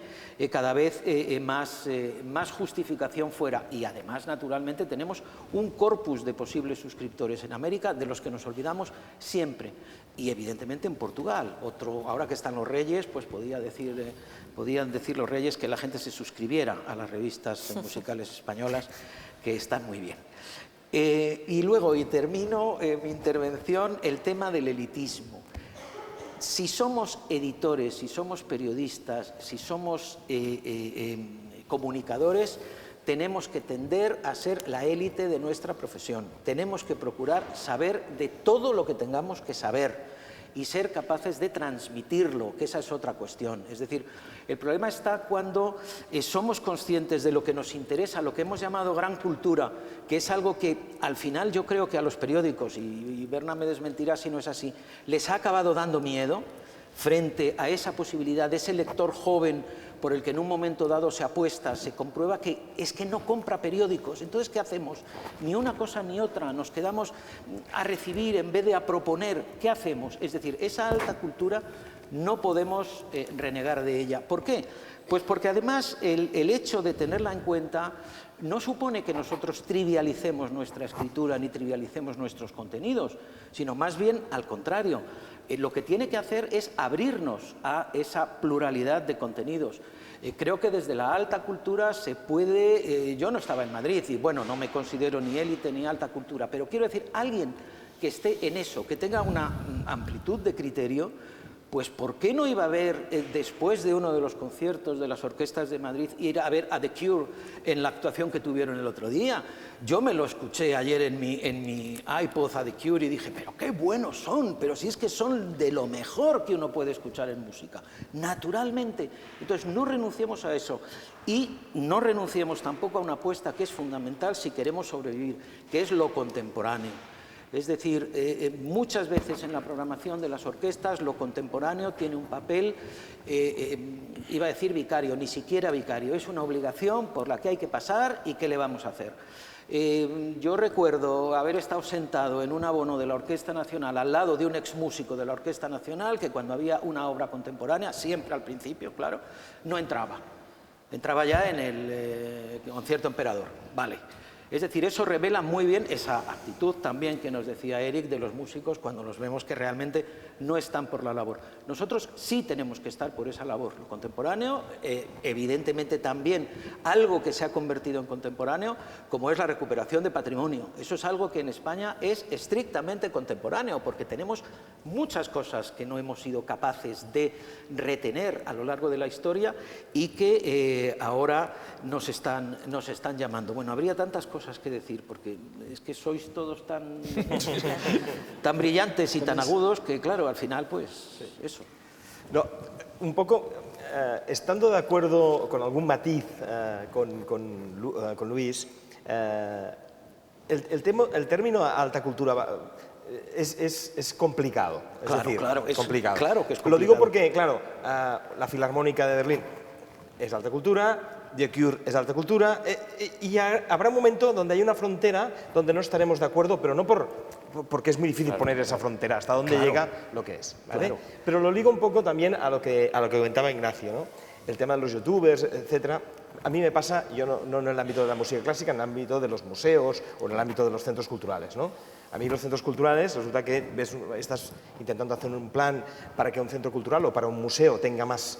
cada vez más justificación fuera, y además naturalmente tenemos un corpus de posibles suscriptores en América de los que nos olvidamos siempre, y evidentemente en Portugal. Ahora que están los Reyes, pues podían decir los Reyes que la gente se suscribiera a las revistas musicales españolas, que están muy bien. Y luego, y termino mi intervención, el tema del elitismo. Si somos editores, si somos periodistas, si somos comunicadores, tenemos que tender a ser la élite de nuestra profesión. Tenemos que procurar saber de todo lo que tengamos que saber y ser capaces de transmitirlo, que esa es otra cuestión. Es decir, el problema está cuando somos conscientes de lo que nos interesa, lo que hemos llamado gran cultura, que es algo que al final yo creo que a los periódicos, y Berna me desmentirá si no es así, les ha acabado dando miedo frente a esa posibilidad de ese lector joven por el que en un momento dado se apuesta, se comprueba que es que no compra periódicos. Entonces, ¿qué hacemos? Ni una cosa ni otra, nos quedamos a recibir en vez de a proponer. ¿Qué hacemos? Es decir, esa alta cultura no podemos renegar de ella. ¿Por qué? Pues porque además el hecho de tenerla en cuenta no supone que nosotros trivialicemos nuestra escritura ni trivialicemos nuestros contenidos, sino más bien al contrario. Lo que tiene que hacer es abrirnos a esa pluralidad de contenidos. Creo que desde la alta cultura se puede... yo no estaba en Madrid y, bueno, no me considero ni élite ni alta cultura, pero quiero decir, alguien que esté en eso, que tenga una amplitud de criterio, pues ¿por qué no iba a ver, después de uno de los conciertos de las orquestas de Madrid, ir a ver a The Cure en la actuación que tuvieron el otro día? Yo me lo escuché ayer en mi iPod a The Cure y dije, pero qué buenos son, pero si es que son de lo mejor que uno puede escuchar en música, naturalmente. Entonces no renunciemos a eso y no renunciemos tampoco a una apuesta que es fundamental si queremos sobrevivir, que es lo contemporáneo. Es decir, muchas veces en la programación de las orquestas lo contemporáneo tiene un papel, iba a decir vicario, ni siquiera vicario, es una obligación por la que hay que pasar y ¿qué le vamos a hacer? Yo recuerdo haber estado sentado en un abono de la Orquesta Nacional al lado de un exmúsico de la Orquesta Nacional que cuando había una obra contemporánea, siempre al principio, claro, no entraba. Entraba ya en el concierto Emperador, vale. Es decir, eso revela muy bien esa actitud también que nos decía Eric de los músicos cuando los vemos que realmente no están por la labor. Nosotros sí tenemos que estar por esa labor. Lo contemporáneo, evidentemente también algo que se ha convertido en contemporáneo, como es la recuperación de patrimonio. Eso es algo que en España es estrictamente contemporáneo, porque tenemos muchas cosas que no hemos sido capaces de retener a lo largo de la historia y que ahora nos están llamando. Bueno, habría tantas cosas que decir, porque es que sois todos tan brillantes y tan agudos que, claro, al final, pues, eso. No, un poco, estando de acuerdo con algún matiz con Luis, el término alta cultura es complicado. Es complicado. Claro que es complicado. Lo digo porque, claro, la Filarmónica de Berlín es alta cultura, The Cure es alta cultura, y habrá un momento donde hay una frontera donde no estaremos de acuerdo, pero no porque es muy difícil poner esa frontera, hasta dónde llega lo que es, ¿vale? Claro. Pero lo ligo un poco también a lo que comentaba Ignacio, ¿no? El tema de los youtubers, etcétera. A mí me pasa, yo no en el ámbito de la música clásica, en el ámbito de los museos o en el ámbito de los centros culturales, ¿no? A mí los centros culturales, resulta que estás intentando hacer un plan para que un centro cultural o para un museo tenga más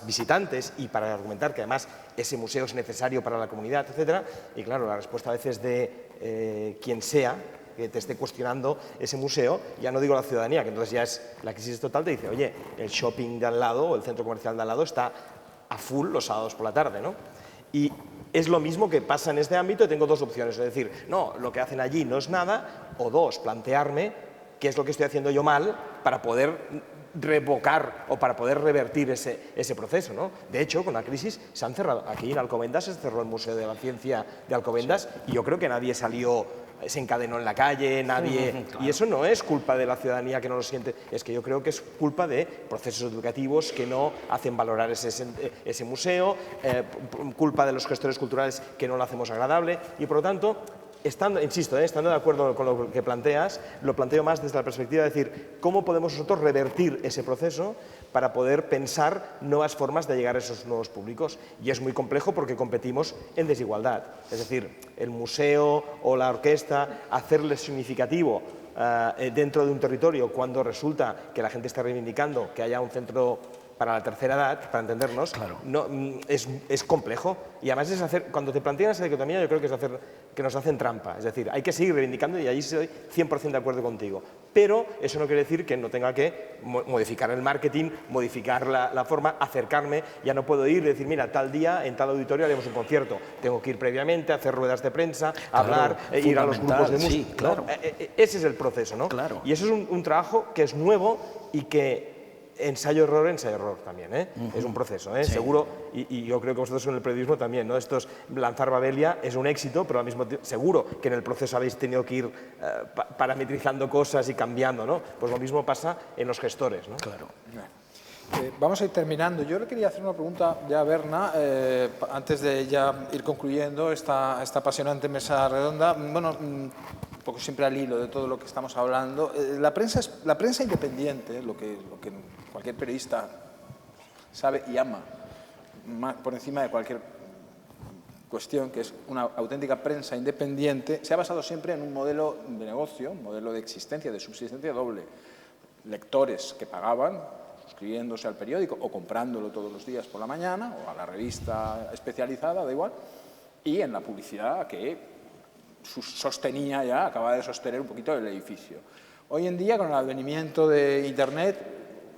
visitantes y para argumentar que además ese museo es necesario para la comunidad, etcétera. Y claro, la respuesta a veces de quien sea que te esté cuestionando ese museo, ya no digo la ciudadanía, que entonces ya es la crisis total, te dice, oye, el shopping de al lado o el centro comercial de al lado está a full los sábados por la tarde, ¿no? Y es lo mismo que pasa en este ámbito y tengo dos opciones, es decir, no, lo que hacen allí no es nada, o dos, plantearme qué es lo que estoy haciendo yo mal para poder revocar o para poder revertir ese proceso, ¿no? De hecho, con la crisis se han cerrado, aquí en Alcobendas se cerró el Museo de la Ciencia de Alcobendas y yo creo que nadie salió, se encadenó en la calle, nadie... Claro. Y eso no es culpa de la ciudadanía que no lo siente, es que yo creo que es culpa de procesos educativos que no hacen valorar ese museo, culpa de los gestores culturales que no lo hacemos agradable y por lo tanto... Insisto, estando de acuerdo con lo que planteas, lo planteo más desde la perspectiva de decir cómo podemos nosotros revertir ese proceso para poder pensar nuevas formas de llegar a esos nuevos públicos. Y es muy complejo porque competimos en desigualdad. Es decir, el museo o la orquesta, hacerle significativo dentro de un territorio cuando resulta que la gente está reivindicando que haya un centro para la tercera edad, para entendernos, claro. No, es complejo. Y además es hacer, cuando te plantean esa dicotomía, yo creo que es hacer que nos hacen trampa. Es decir, hay que seguir reivindicando y ahí estoy 100% de acuerdo contigo. Pero eso no quiere decir que no tenga que modificar el marketing, modificar la forma, acercarme. Ya no puedo ir y decir, mira, tal día en tal auditorio haremos un concierto. Tengo que ir previamente, hacer ruedas de prensa, claro, hablar, ir a los grupos de música. Sí, claro. ¿No? Ese es el proceso, ¿no? Claro. Y eso es un trabajo que es nuevo y que ensayo-error también, ¿eh? Es un proceso, ¿eh? Sí. Seguro, y yo creo que vosotros en el periodismo también, ¿no? Lanzar Babelia es un éxito, pero al mismo tiempo, seguro que en el proceso habéis tenido que ir parametrizando cosas y cambiando, ¿no? Pues lo mismo pasa en los gestores, ¿no? Claro. Vamos a ir terminando. Yo le quería hacer una pregunta ya a Berna, antes de ya ir concluyendo esta apasionante mesa redonda. Bueno, un poco siempre al hilo de todo lo que estamos hablando. La prensa independiente, lo que cualquier periodista sabe y ama, por encima de cualquier cuestión, que es una auténtica prensa independiente, se ha basado siempre en un modelo de negocio, un modelo de existencia, de subsistencia doble. Lectores que pagaban, suscribiéndose al periódico o comprándolo todos los días por la mañana o a la revista especializada, da igual, y en la publicidad que sostenía ya, acaba de sostener un poquito el edificio. Hoy en día, con el advenimiento de Internet,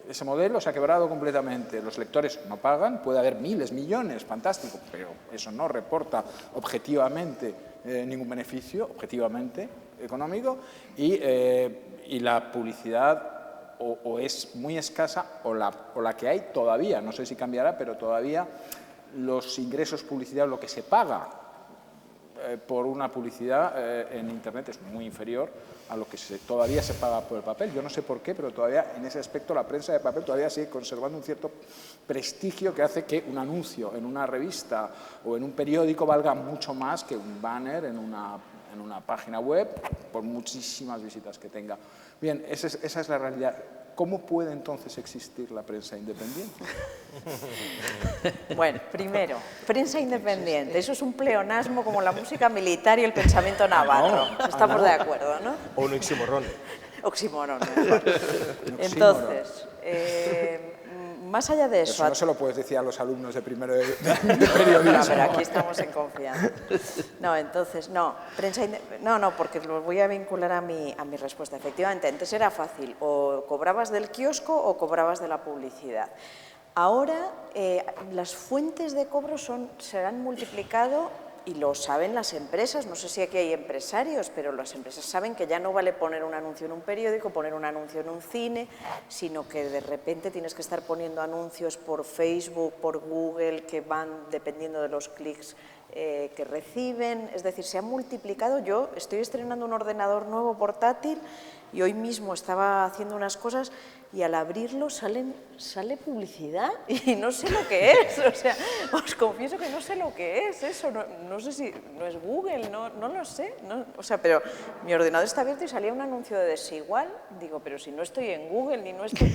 ese modelo se ha quebrado completamente. Los lectores no pagan, puede haber miles, millones, fantástico, pero eso no reporta objetivamente ningún beneficio, objetivamente económico, y la publicidad o es muy escasa o la que hay todavía, no sé si cambiará, pero todavía los ingresos publicitarios, lo que se paga por una publicidad en Internet es muy inferior a lo que todavía se paga por el papel. Yo no sé por qué, pero todavía en ese aspecto la prensa de papel todavía sigue conservando un cierto prestigio que hace que un anuncio en una revista o en un periódico valga mucho más que un banner en una página web, por muchísimas visitas que tenga. Bien, esa es la realidad. ¿Cómo puede entonces existir la prensa independiente? Bueno, primero, prensa independiente. Eso es un pleonasmo como la música militar y el pensamiento navarro. Estamos de acuerdo, ¿no? O un oxímoron. Oxímoron. Entonces, más allá de eso... Eso no se lo puedes decir a los alumnos de primero de periodismo. No, pero aquí estamos en confianza. No, entonces, no, porque lo voy a vincular a mi respuesta. Efectivamente, antes era fácil, o cobrabas del kiosco o cobrabas de la publicidad. Ahora, las fuentes de cobro se han multiplicado y lo saben las empresas. No sé si aquí hay empresarios, pero las empresas saben que ya no vale poner un anuncio en un periódico, poner un anuncio en un cine, sino que de repente tienes que estar poniendo anuncios por Facebook, por Google, que van dependiendo de los clics que reciben. Es decir, se ha multiplicado. Yo estoy estrenando un ordenador nuevo portátil y hoy mismo estaba haciendo unas cosas y al abrirlo sale publicidad y no sé lo que es. O sea, os confieso que no sé lo que es eso. No sé si no es Google, no lo sé. O sea, pero mi ordenador está abierto y salía un anuncio de Desigual. Digo, pero si no estoy en Google ni no estoy...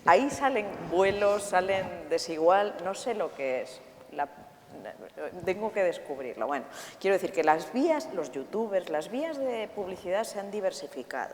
Ahí salen vuelos, salen Desigual, no sé lo que es. Tengo que descubrirlo. Bueno, quiero decir que las vías, los youtubers, las vías de publicidad se han diversificado.